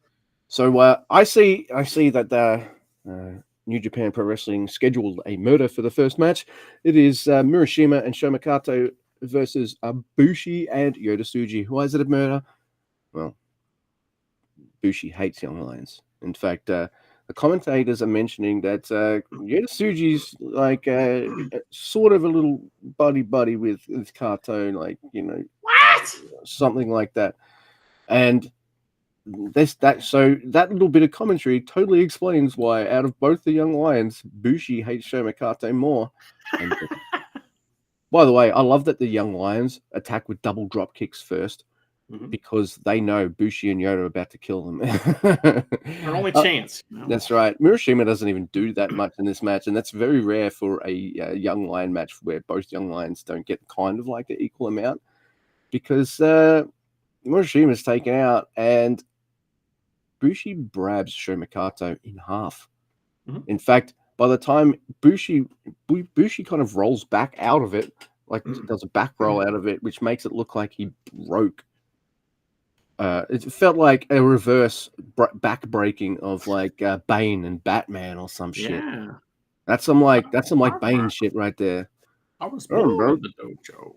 So I see that New Japan Pro Wrestling scheduled a murder for the first match. It is Murashima and Shomakato versus Bushi and Yota Tsuji. Why is it a murder? well, Bushi hates young lions. In fact, the commentators are mentioning that Yota Tsuji's like sort of a little buddy with Kato, like What? something like that. And so that little bit of commentary totally explains why, out of both the young lions, Bushi hates Shomakato more. And by the way, I love that the young lions attack with double drop kicks first, because they know Bushi and Yoda are about to kill them. Their only chance. That's right. Murashima doesn't even do that much in this match, and that's very rare for a young lion match where both young lions don't get kind of like the equal amount, because Murashima's taken out and Bushi brabs Shomakato in half. In fact, by the time Bushi kind of rolls back out of it, like does a back roll out of it, which makes it look like he broke. It felt like a reverse back breaking of like Bane and Batman or some shit. Yeah. That's some like Bane shit right there. I was born in the dojo.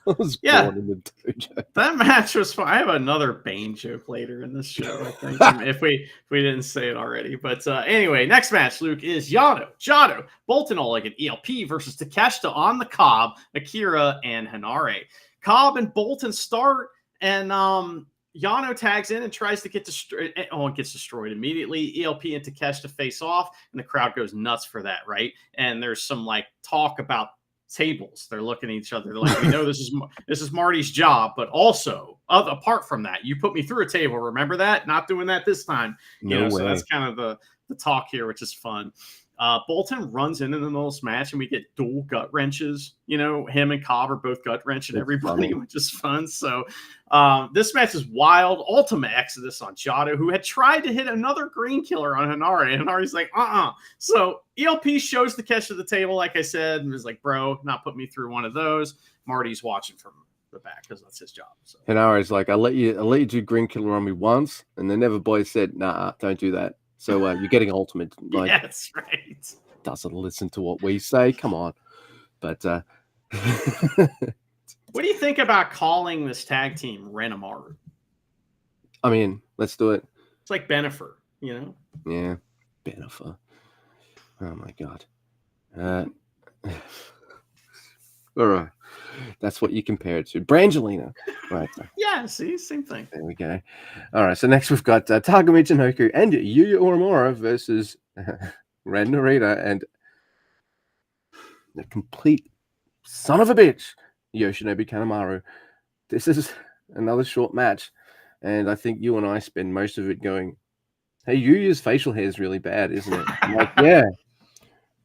I was born in the dojo. That match was fun. I have another Bane joke later in this show, I think, if we didn't say it already. But anyway, next match, Luke, is Jado, Boltin Oleg, and ELP versus Takeshita on the Cobb, Akira, and Hanare. Cobb and Boltin start, and Yano tags in and tries to get destroyed. Oh, it gets destroyed immediately. ELP and Takeshita face off, and the crowd goes nuts for that, right? And there's some like talk about tables. They're looking at each other. They're like, we know this is Marty's job, but also apart from that, you put me through a table. Remember that? Not doing that this time. So that's kind of the talk here, which is fun. Boltin runs into the middle of this match, and we get dual gut wrenches. Him and Cobb are both gut wrenching everybody, which is fun. So this match is wild. Ultimate exodus on Jado, who had tried to hit another green killer on Hanare, and Hanare's like, So ELP shows the catch to the table, like I said, and was like, bro, not put me through one of those. Marty's watching from the back because that's his job. So Hanare's like, I let you do green killer on me once, and the Never Boy said, nah, don't do that. So you're getting ultimate. Like, yeah, that's right. Doesn't listen to what we say. Come on. But what do you think about calling this tag team Renamaru? I mean, let's do it. It's like Benifer, Yeah, Benifer. Oh my god. All right. That's what you compare it to. Brangelina. Right. Yeah, see, same thing. There we go. All right. So next we've got Taka Michinoku and Yuya Uemura versus Ren Narita and the complete son of a bitch, Yoshinobu Kanemaru. This is another short match, and I think you and I spend most of it going, hey, Yuya's facial hair is really bad, isn't it? I'm like, yeah.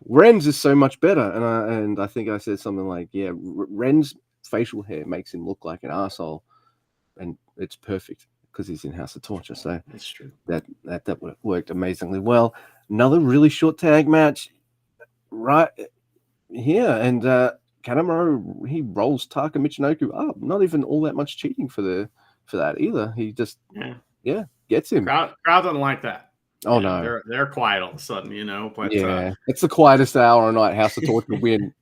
Ren's is so much better, and I think I said something like, yeah, Ren's facial hair makes him look like an asshole, and it's perfect because he's in House of Torture. So that's true. That worked amazingly well. Another really short tag match, right here, and Kanemaru, he rolls Taka Michinoku up. Not even all that much cheating for that either. He just gets him. Crowd doesn't like that. Oh no, they're quiet all of a sudden, But it's the quietest hour of night. House of Torture win.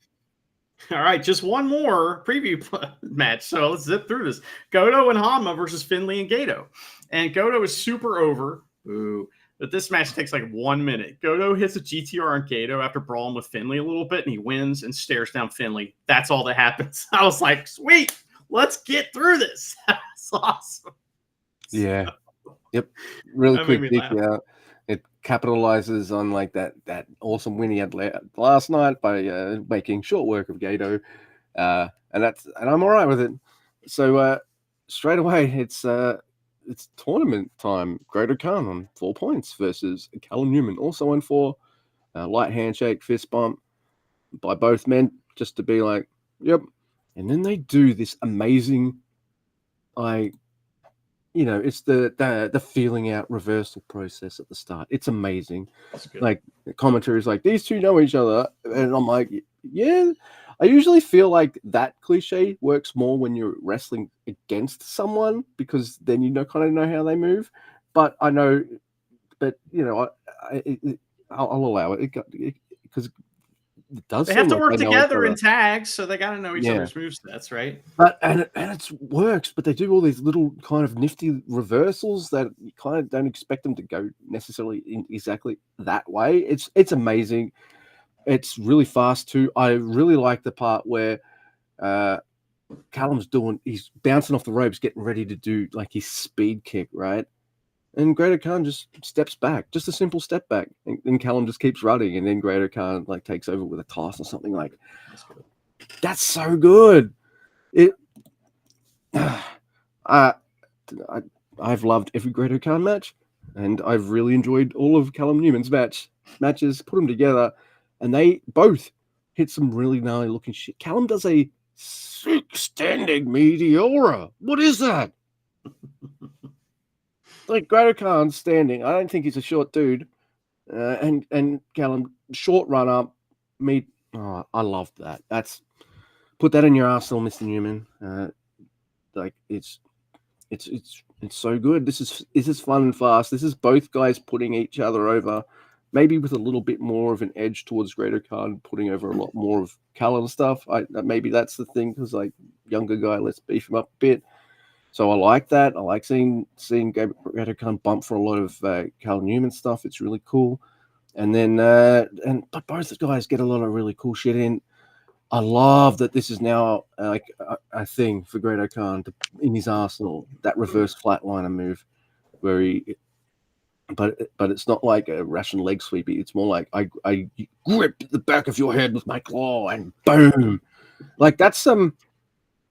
All right, just one more preview match. So let's zip through this. Goto and Hama versus Finley and Gato. And Goto is super over. Ooh. But this match takes like 1 minute. Goto hits a GTR on Gato after brawling with Finley a little bit, and he wins and stares down Finley. That's all that happens. I was like, sweet, let's get through this. That's awesome. Yeah. Yep. Really quick peek out. It capitalizes on like that awesome win he had last night by making short work of Gato, and I'm all right with it. So straight away, it's tournament time. Greater Khan on 4 points versus Callum Newman, also on 4. Light handshake, fist bump by both men, just to be like, yep. And then they do this amazing, it's the feeling out reversal process at the start. It's amazing. Like the commentary is like, these two know each other, and I'm like, yeah. I usually feel like that cliche works more when you're wrestling against someone, because then kind of know how they move. But I know, I'll allow it because does They seem have to like work they know each together in other. tags, so they got to know each Yeah. other's movesets, right? But and it works, but they do all these little kind of nifty reversals that you kind of don't expect them to go necessarily in exactly that way. It's amazing. It's really fast too. I really like the part where he's bouncing off the ropes, getting ready to do like his speed kick, right? And Greater Khan just steps back, just a simple step back, and Callum just keeps running, and then Greater Khan like takes over with a toss or something like. That's so good. It. I've loved every Greater Khan match, and I've really enjoyed all of Callum Newman's matches. Put them together, and they both hit some really gnarly looking shit. Callum does a 6 standing Meteora. What is that? Like Greater Khan standing. I don't think he's a short dude. And Callum short run up. I loved that. Put that in your arsenal, Mr. Newman. Like it's so good. This is fun and fast. This is both guys putting each other over, maybe with a little bit more of an edge towards Greater Khan, putting over a lot more of Callum stuff. Maybe that's the thing, because like younger guy, let's beef him up a bit. So I like that. I like seeing Greater Khan bump for a lot of Callum Newman stuff. It's really cool. And then but both the guys get a lot of really cool shit in. I love that this is now like a thing for Greater Khan in his arsenal, that reverse flatliner move, where but it's not like a Russian leg sweep. It's more like I grip the back of your head with my claw and boom, like that's some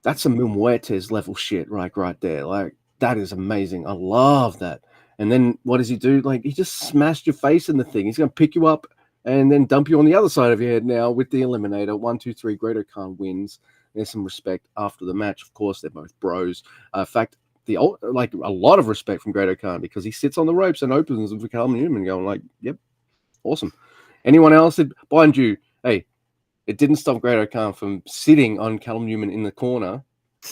Muertes level shit, right there. Like that is amazing. I love that. And then what does he do? Like he just smashed your face in the thing. He's gonna pick you up and then dump you on the other side of your head now with the Eliminator. 1, 2, 3, Greater Khan wins. There's some respect after the match. Of course, they're both bros. In fact, a lot of respect from Greater Khan, because he sits on the ropes and opens them for Callum Newman, going like, yep, awesome. Anyone else? Mind you, hey, it didn't stop Greater Khan from sitting on Callum Newman in the corner,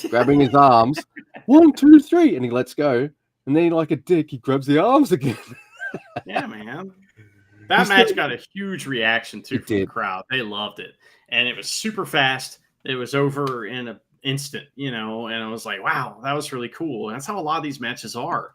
grabbing his arms. 1, 2, 3, and he lets go. And then, like a dick, he grabs the arms again. Yeah, man. That match got a huge reaction too from the crowd. They loved it, and it was super fast. It was over in an instant, and I was like, "Wow, that was really cool." And that's how a lot of these matches are.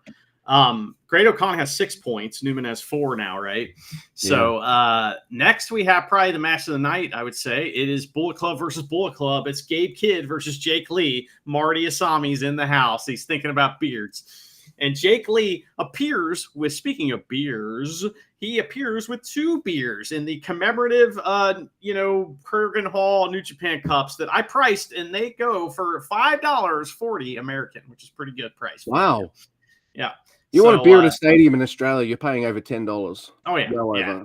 Great Khan has 6 points. Newman has 4 now, right? So next we have probably the match of the night. I would say it is Bullet Club versus Bullet Club. It's Gabe Kidd versus Jake Lee. Marty Asami's in the house. He's thinking about beards. And Jake Lee appears with, speaking of beers, he appears with 2 beers in the commemorative, Kurgan Hall New Japan cups that I priced, and they go for $5.40 American, which is pretty good price. Wow. Yeah. You want a beer at a stadium in Australia, you're paying over $10. Oh, yeah. Well yeah.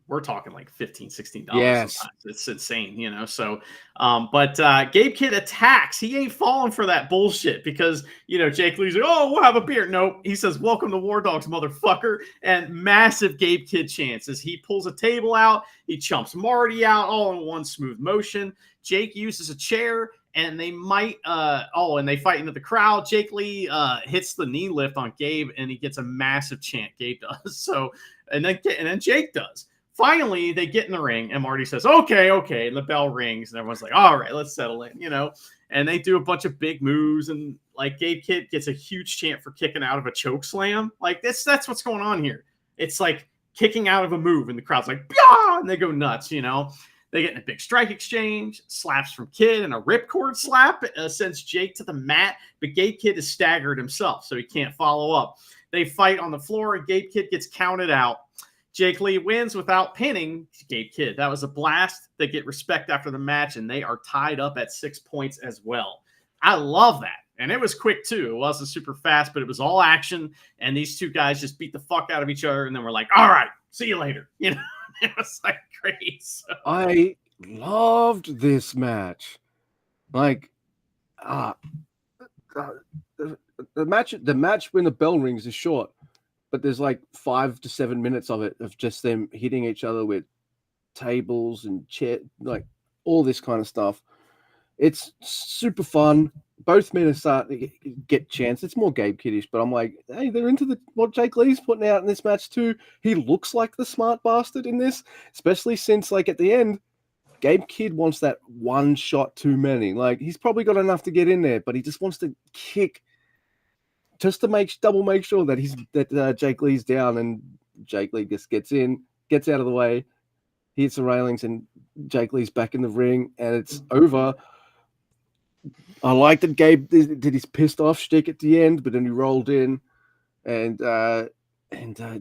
We're talking like $15, $16 yes. sometimes. It's insane, So, but Gabe Kidd attacks. He ain't falling for that bullshit because, Jake Lee's like, oh, we'll have a beer. Nope. He says, welcome to War Dogs, motherfucker. And massive Gabe Kidd chances. He pulls a table out. He chumps Marty out all in one smooth motion. Jake uses a chair. And they might, and they fight into the crowd. Jake Lee hits the knee lift on Gabe, and he gets a massive chant. Gabe does so, and then Jake does. Finally, they get in the ring, and Marty says, "Okay," and the bell rings, and everyone's like, "All right, let's settle in," And they do a bunch of big moves, and like Gabe Kidd gets a huge chant for kicking out of a choke slam. Like that's what's going on here. It's like kicking out of a move, and the crowd's like, "Bah!" and they go nuts, They get in a big strike exchange, slaps from Kidd, and a ripcord slap sends Jake to the mat. But Gabe Kidd is staggered himself, so he can't follow up. They fight on the floor, and Gabe Kidd gets counted out. Jake Lee wins without pinning Gabe Kidd. That was a blast. They get respect after the match, and they are tied up at 6 points as well. I love that. And it was quick, too. It wasn't super fast, but it was all action. And these 2 guys just beat the fuck out of each other, and then we're like, all right, see you later. It was like great. So. I loved this match. Like, the match when the bell rings is short, but there's like 5 to 7 minutes of it of just them hitting each other with tables and chair, like all this kind of stuff. It's super fun. Both men are starting to get chance. It's more Gabe Kiddish, but I'm like, hey, they're into what Jake Lee's putting out in this match too. He looks like the smart bastard in this, especially since like at the end, Gabe Kidd wants that one shot too many. Like, he's probably got enough to get in there, but he just wants to kick just to make sure that Jake Lee's down, and Jake Lee just gets in, gets out of the way, hits the railings, and Jake Lee's back in the ring, and it's over. I like that Gabe did his pissed off shtick at the end, but then he rolled in, and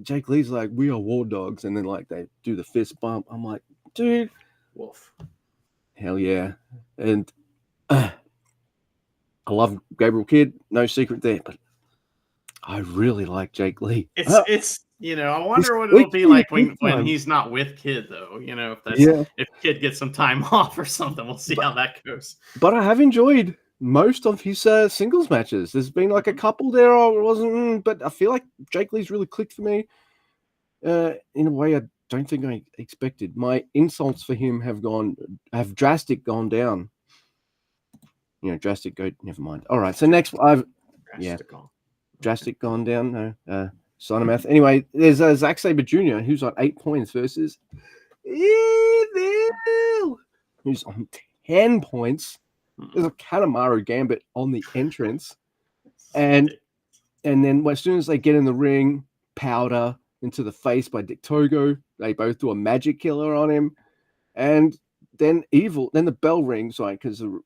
Jake Lee's like, "We are war dogs," and then like they do the fist bump. I'm like, dude, wolf, hell yeah, and I love Gabriel Kidd, no secret there, but I really like Jake Lee. It's I wonder what it'll be like when he's not with Kidd, though. If Kidd gets some time off or something, we'll see how that goes. But I have enjoyed most of his singles matches. There's been like a couple there I wasn't, but I feel like Jake Lee's really clicked for me in a way I don't think I expected. My insults for him have drastic gone down. Never mind. All right, so next drastic gone down. No, sign him out. Anyway, there's Zack Sabre Jr., who's on 8 points versus Evil, who's on 10 points. There's a Kanemaru Gambit on the entrance. And then as soon as they get in the ring, powder into the face by Dick Togo. They both do a magic killer on him. And then the bell rings, right? Because the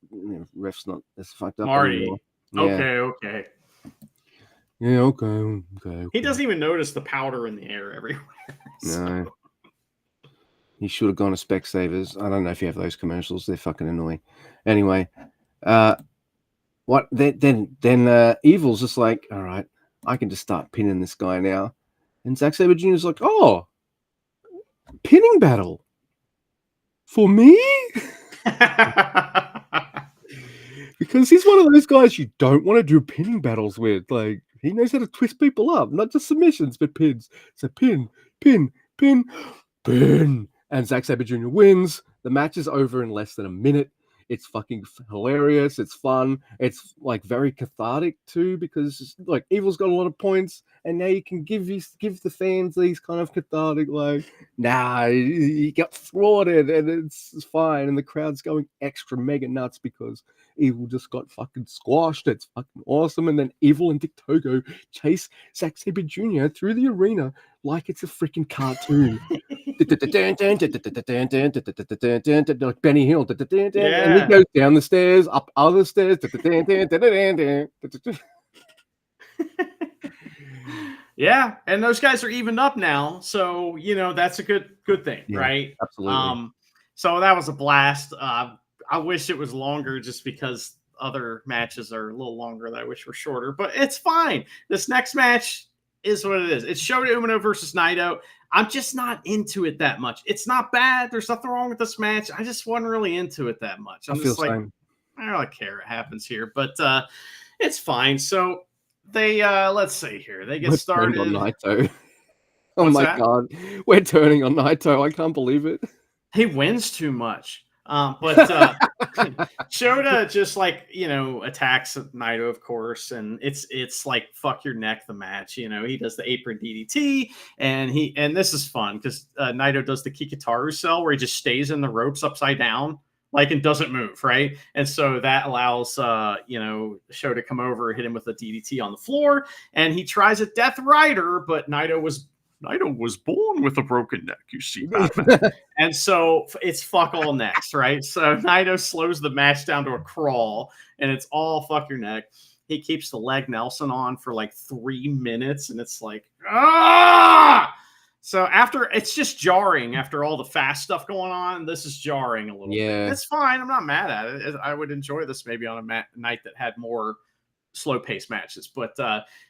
ref's not as fucked up Marty. anymore. Okay. Yeah, okay. He doesn't even notice the powder in the air everywhere. No. He should have gone to Specsavers. I don't know if you have those commercials. They're fucking annoying. Anyway, then Evil's just like, all right, I can just start pinning this guy now. And Zack Sabre Jr. is like, oh, pinning battle for me? Because he's one of those guys you don't want to do pinning battles with. Like, he knows how to twist people up, not just submissions, but pins. So pin. And Zack Sabre Jr. wins. The match is over in less than a minute. It's fucking hilarious. It's fun. It's like very cathartic too, because like Evil's got a lot of points, and now you can give the fans these kind of cathartic like, nah, he got thwarted, and it's fine, and the crowd's going extra mega nuts because Evil just got fucking squashed. It's fucking awesome. And then Evil and Dick Togo chase Zack Sabre Jr. through the arena like it's a freaking cartoon. Like Benny Hill. And he goes down the stairs, up other stairs. Yeah, and those guys are evened up now, so that's a good thing, right? Absolutely. So that was a blast. I wish it was longer, just because other matches are a little longer that I wish were shorter, but it's fine. This next match is what it is. It's Shota Umino versus Naito. I'm just not into it that much. It's not bad. There's nothing wrong with this match. I just wasn't really into it that much. I'm just like, I don't really care. It happens here, but it's fine. So they let's see here. They get started on Naito. Oh my God, we're turning on Naito. I can't believe it. He wins too much. But Shota just attacks Naito, of course, and it's like fuck your neck the match. He does the apron DDT, and this is fun because Naito does the Kikitaru cell where he just stays in the ropes upside down and doesn't move, right? And so that allows Shota to come over, hit him with a DDT on the floor, and he tries a Death Rider, but Naito was born with a broken neck, you see, Batman. And so it's fuck all necks, right? So Naito slows the match down to a crawl, and it's all fuck your neck. He keeps the leg Nelson on for like 3 minutes, and it's like, ah! So it's just jarring after all the fast stuff going on. This is jarring a little bit. It's fine. I'm not mad at it. I would enjoy this maybe on a night that had more slow-paced matches, but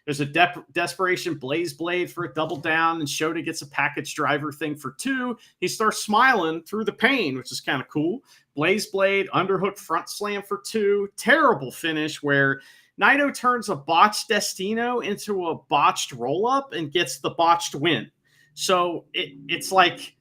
there's a desperation Blaze Blade for a double down, and Shota gets a package driver thing for 2. He starts smiling through the pain, which is kind of cool. Blaze Blade, underhook front slam for 2. Terrible finish where Naito turns a botched Destino into a botched roll-up and gets the botched win. So it's like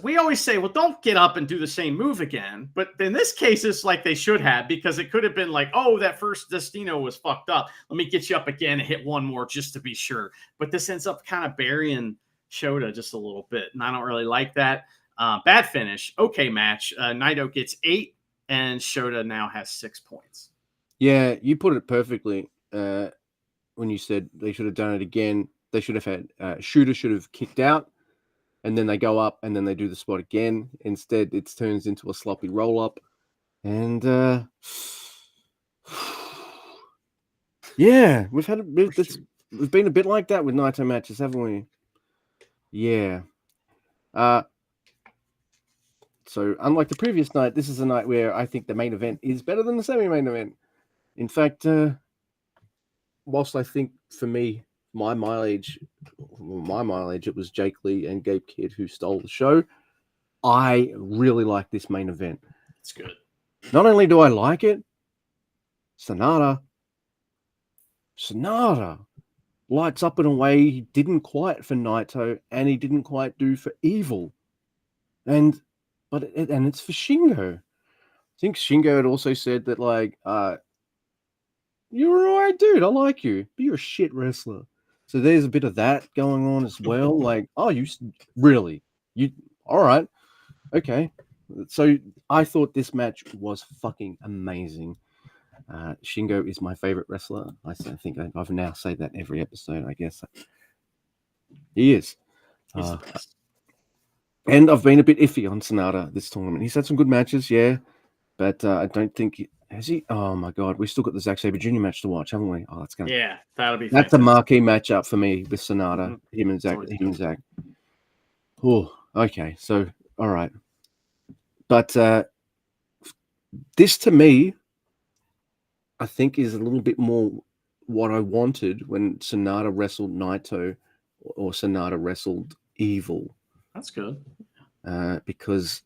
we always say, well, don't get up and do the same move again. But in this case, it's like they should have, because it could have been like, oh, that first Destino was fucked up. Let me get you up again and hit one more just to be sure. But this ends up kind of burying Shota just a little bit, and I don't really like that. Bad finish. Okay match. Naito gets 8, and Shota now has 6 points. Yeah, you put it perfectly when you said they should have done it again. They should have had Shooter should have kicked out, and then they go up, and then they do the spot again. Instead, it turns into a sloppy roll-up. And yeah, we've been a bit like that with Naito matches, haven't we? Yeah. So unlike the previous night, this is a night where I think the main event is better than the semi-main event. In fact, whilst I think for me, my mileage, it was Jake Lee and Gabe Kidd who stole the show. I really like this main event. It's good. Not only do I like it, Sonata lights up in a way he didn't quite for Naito, and he didn't quite do for Evil. And it's for Shingo. I think Shingo had also said that, like, you're alright, dude. I like you, but you're a shit wrestler. So there's a bit of that going on as well. Like, oh, you all right, okay. So I thought this match was fucking amazing. Shingo is my favorite wrestler. I think I've now said that every episode, I guess. He is. He's the best. And I've been a bit iffy on Sonata this tournament. He's had some good matches, yeah, but I don't think has he. Oh my god, we still got the Zack Sabre Jr. match to watch, haven't we? Oh, that's gonna. Yeah, that'll be. That's fantastic. a marquee matchup for me with Sonata. Him and Zack. Oh, okay. So, all right, but this to me, I think, is a little bit more what I wanted when Sonata wrestled Naito or Sonata wrestled Evil. That's good. Because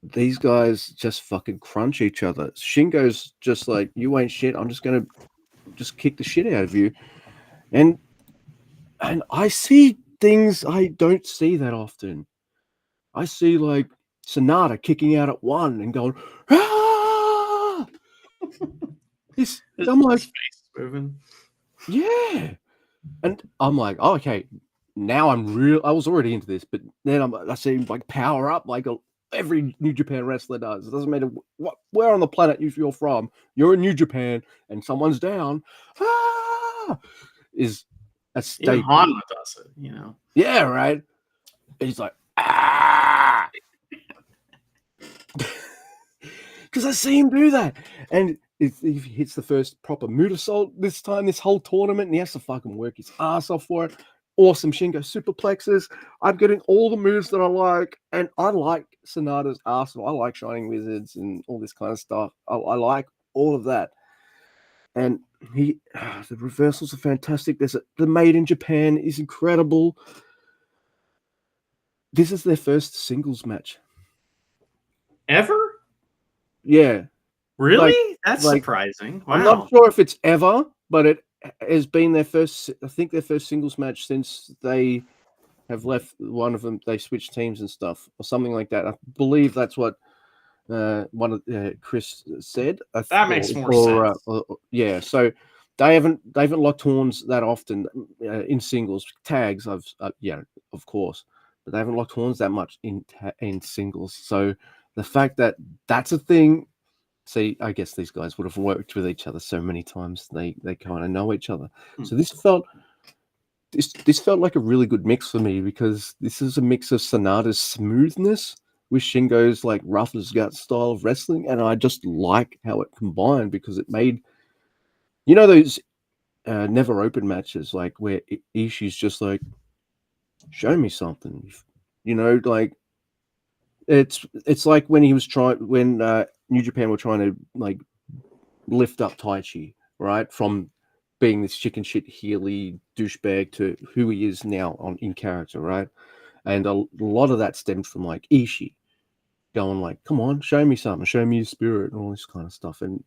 these guys just fucking crunch each other. Shingo's just like, you ain't shit. I'm just gonna just kick the shit out of you. And I see things I don't see that often. I see like Sonata kicking out at 1 and going, ah! I'm like, face moving. Yeah. And I'm like, oh, okay, now I'm real. I was already into this, but then I see him like power up like every New Japan wrestler does. It doesn't matter where on the planet you're from. You're in New Japan and someone's down. Is a staple. Even Honma does it, you know. Yeah, right. And he's like, because I see him do that, and if he hits the first proper mood assault this whole tournament, and he has to fucking work his ass off for it. Awesome Shingo superplexes. I'm getting all the moves that I like, and I like Sonata's arsenal. I like Shining Wizards and all this kind of stuff. I like all of that. And the reversals are fantastic. The Made in Japan is incredible. This is their first singles match. Ever? Yeah. Really? That's surprising. Wow. I'm not sure if it's ever, but it has been their first singles match since they have left one of them. They switched teams and stuff or something like that. I believe that's what one of Chris said. That makes more sense. Yeah, so they haven't locked horns that often in singles. Tags, of course, but they haven't locked horns that much in singles. So the fact that that's a thing. See, I guess these guys would have worked with each other so many times. They kind of know each other. So this felt like a really good mix for me, because this is a mix of Sonata's smoothness with Shingo's like rough as guts style of wrestling, and I just like how it combined, because it made, you know, those never open matches like where Ishii's just like, show me something, you know, like it's like when he was when New Japan were trying to like lift up Taichi, right, from being this chicken shit heely douchebag to who he is now in character, right? And a lot of that stemmed from like Ishii going like, come on, show me something, show me your spirit, and all this kind of stuff. And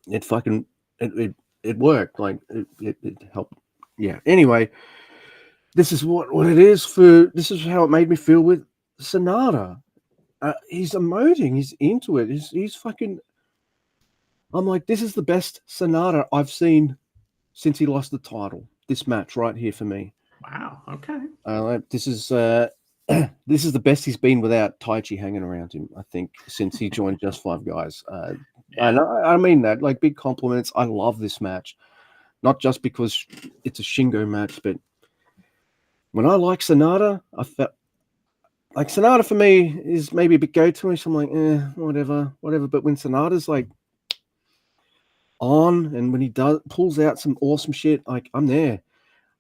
it fucking it worked. Like it helped. Yeah. Anyway, this is what it is this is how it made me feel with Sonata. He's emoting. He's into it. He's fucking. I'm like, this is the best Sonata I've seen since he lost the title. This match right here for me. Wow. Okay. This is this is the best he's been without Taichi hanging around him, I think, since he joined Just Five Guys. And I mean that, like, big compliments. I love this match, not just because it's a Shingo match, but when I like Sonata, I felt like Sonata for me is maybe a bit go-to-ish. I'm like, whatever. But when Sonata's like on, and when he pulls out some awesome shit, like, I'm there.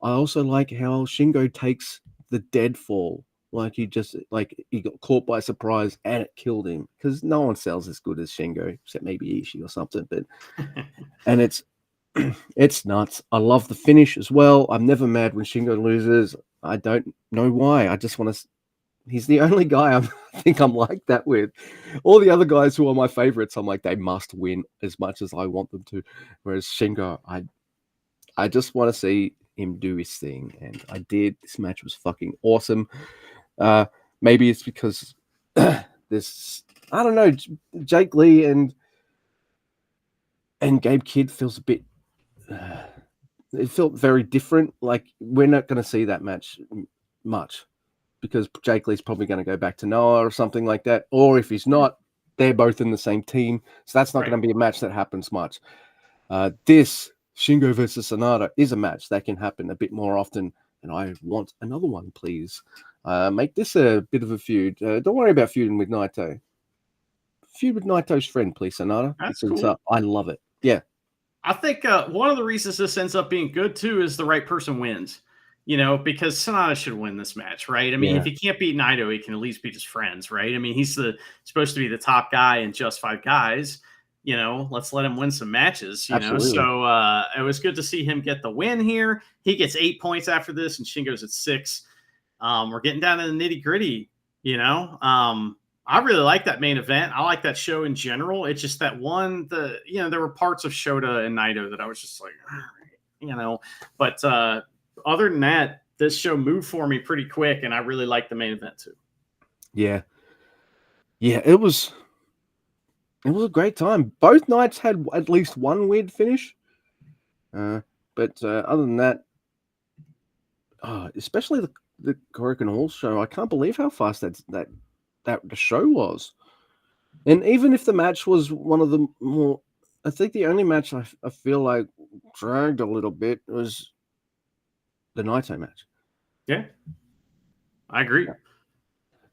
I also like how Shingo takes the dead fall. Like, he got caught by surprise and it killed him, because no one sells as good as Shingo, except maybe Ishii or something. But and it's nuts. I love the finish as well. I'm never mad when Shingo loses. I don't know why. I just want to. He's the only guy I think I'm like that with. All the other guys who are my favorites, I'm like, they must win as much as I want them to. Whereas Shingo, I just want to see him do his thing, and I did. This match was fucking awesome. Maybe it's because this, I don't know, Jake Lee and Gabe Kidd feels a bit. It felt very different. Like, we're not going to see that match much, because Jake Lee's probably going to go back to Noah or something like that. Or if he's not, they're both in the same team, so that's not going to be a match that happens much. This Shingo versus Sonata is a match that can happen a bit more often, and I want another one, please. Make this a bit of a feud. Don't worry about feuding with Naito. Feud with Naito's friend, please, Sonata. That's because cool. I love it. Yeah. I think one of the reasons this ends up being good, too, is the right person wins. Because Sonata should win this match, right? I mean, if he can't beat Naito, he can at least beat his friends, right? I mean, he's supposed to be the top guy in Just Five Guys. Let's let him win some matches, Absolutely. So it was good to see him get the win here. He gets 8 points after this, and Shingo's at 6. We're getting down to the nitty gritty, I really like that main event. I like that show in general. It's just that one, there were parts of Shota and Naito that I was just like, but other than that, this show moved for me pretty quick, and I really liked the main event too. Yeah. It was a great time. Both nights had at least one weird finish. But other than that, especially the Korakuen Hall show, I can't believe how fast that the show was. And even if the match was one of the more, I think the only match I feel like dragged a little bit was the Naito match. Yeah, I agree.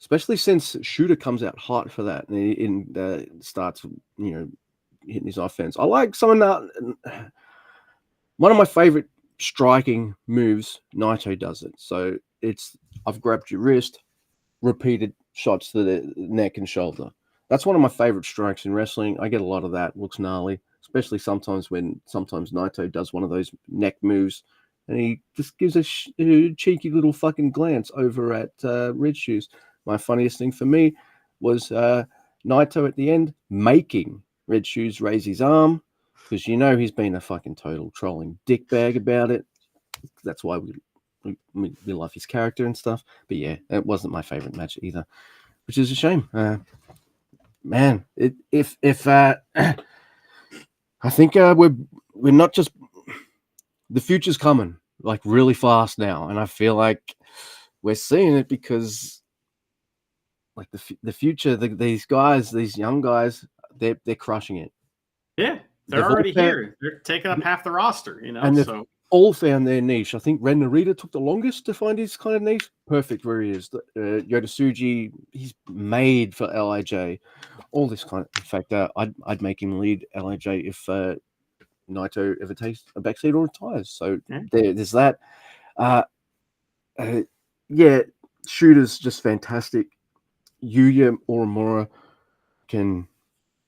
Especially since Shooter comes out hot for that, and starts, hitting his offense. I like some of that. One of my favorite striking moves, Naito does it. So I've grabbed your wrist, repeated shots to the neck and shoulder. That's one of my favorite strikes in wrestling. I get a lot of that. Looks gnarly, especially sometimes Naito does one of those neck moves, and he just gives a cheeky little fucking glance over at Red Shoes. My funniest thing for me was Naito at the end making Red Shoes raise his arm, because he's been a fucking total trolling dickbag about it. That's why we love his character and stuff. But yeah, it wasn't my favorite match either, which is a shame. Man, if I think we're not just, the future's coming like really fast now, and I feel like we're seeing it because, like, the future, these young guys, they're crushing it. Yeah, they're already here. They're taking up half the roster, and they've all found their niche. I think Ren Narita took the longest to find his kind of niche. Perfect where he is. Yota Tsuji, he's made for LIJ. All this kind of. In fact, I'd make him lead LIJ if Naito ever takes a backseat or retires. So there's that. Shooter's just fantastic. Yuya Uemura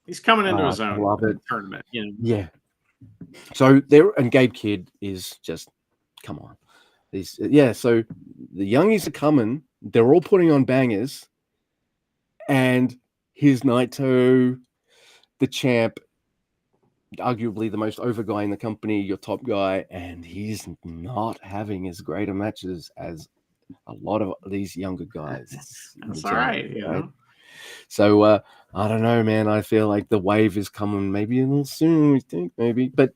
he's coming into his own. Love it. Tournament, Yeah. So there, and Gabe Kidd is just, come on. So the youngies are coming. They're all putting on bangers, and here's Naito, the champ, arguably the most over guy in the company, your top guy, and he's not having as great a matches as a lot of these younger guys. That's all right. So I don't know, man. I feel like the wave is coming maybe a little soon, we think, maybe. But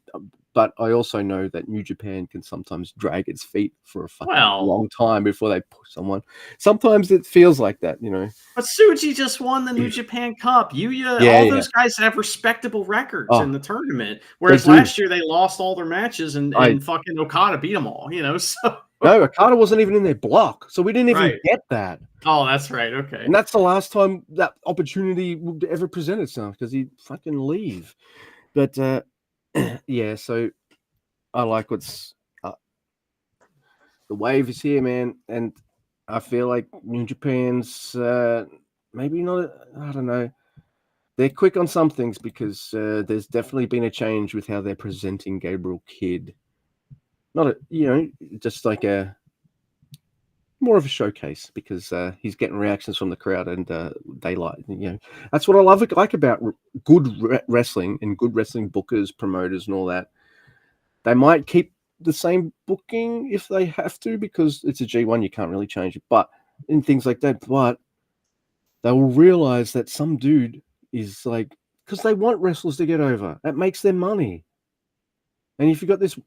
But I also know that New Japan can sometimes drag its feet for a fucking Well, long time before they push someone. Sometimes it feels like that, you know. but Tsuji just won the New Japan Cup. Yeah, All yeah. those guys have respectable records Oh, in the tournament. they Whereas do. last year they lost all their matches and I fucking Okada beat them all, you know? So No, Okada wasn't even in their block, so we didn't even Right. get that. Oh, that's right. Okay. And that's the last time that opportunity would ever present itself because he'd fucking leave. But yeah, so I like what's the wave is here, man, and I feel like New Japan's maybe not. I don't know. They're quick on some things because there's definitely been a change with how they're presenting Gabriel Kidd. Not a, you know, just like a more of a showcase because he's getting reactions from the crowd and they like, you know, that's what I like about good wrestling and good wrestling bookers, promoters, and all that. They might keep the same booking if they have to because it's a G1, you can't really change it. But in things like that, but they will realize that some dude is like, because they want wrestlers to get over. That makes them money. And if you got this,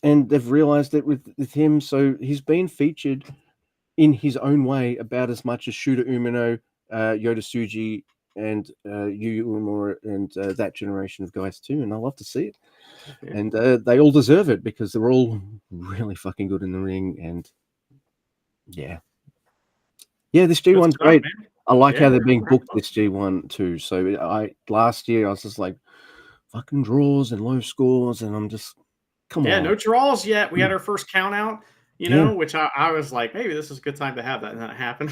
and they've realized it with him, so he's been featured in his own way about as much as Shooter Umino, Yoda Tsuji, and Yu Uemura and that generation of guys too. And I love to see it. Yeah. And they all deserve it because they're all really fucking good in the ring. And yeah, this G1's great. Man. I like how Yeah, they're being booked this G1 too. So last year I was just like fucking draws and low scores, and I'm just come on. No draws yet. We had our first count out, you Yeah. know, which I was like, maybe this is a good time to have that not happen.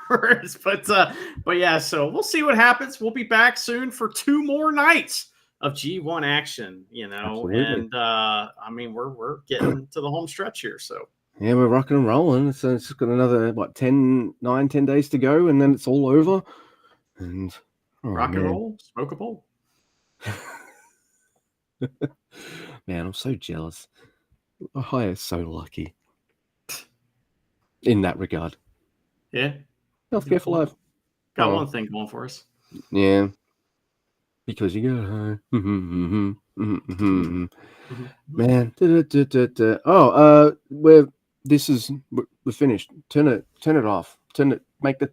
but yeah, so we'll see what happens. We'll be back soon for 2 more nights of G1 action, you know. Absolutely. And I mean we're getting to the home stretch here, so yeah, we're rocking and rolling. So it's got another 10 days to go, and then it's all over. And rock and roll, smoke a bowl. Man, I'm so jealous. I am so lucky in that regard. Yeah. Healthcare for life. Got one thing going for us. Yeah. Because you got high. Man. We're finished. Turn it off. Make the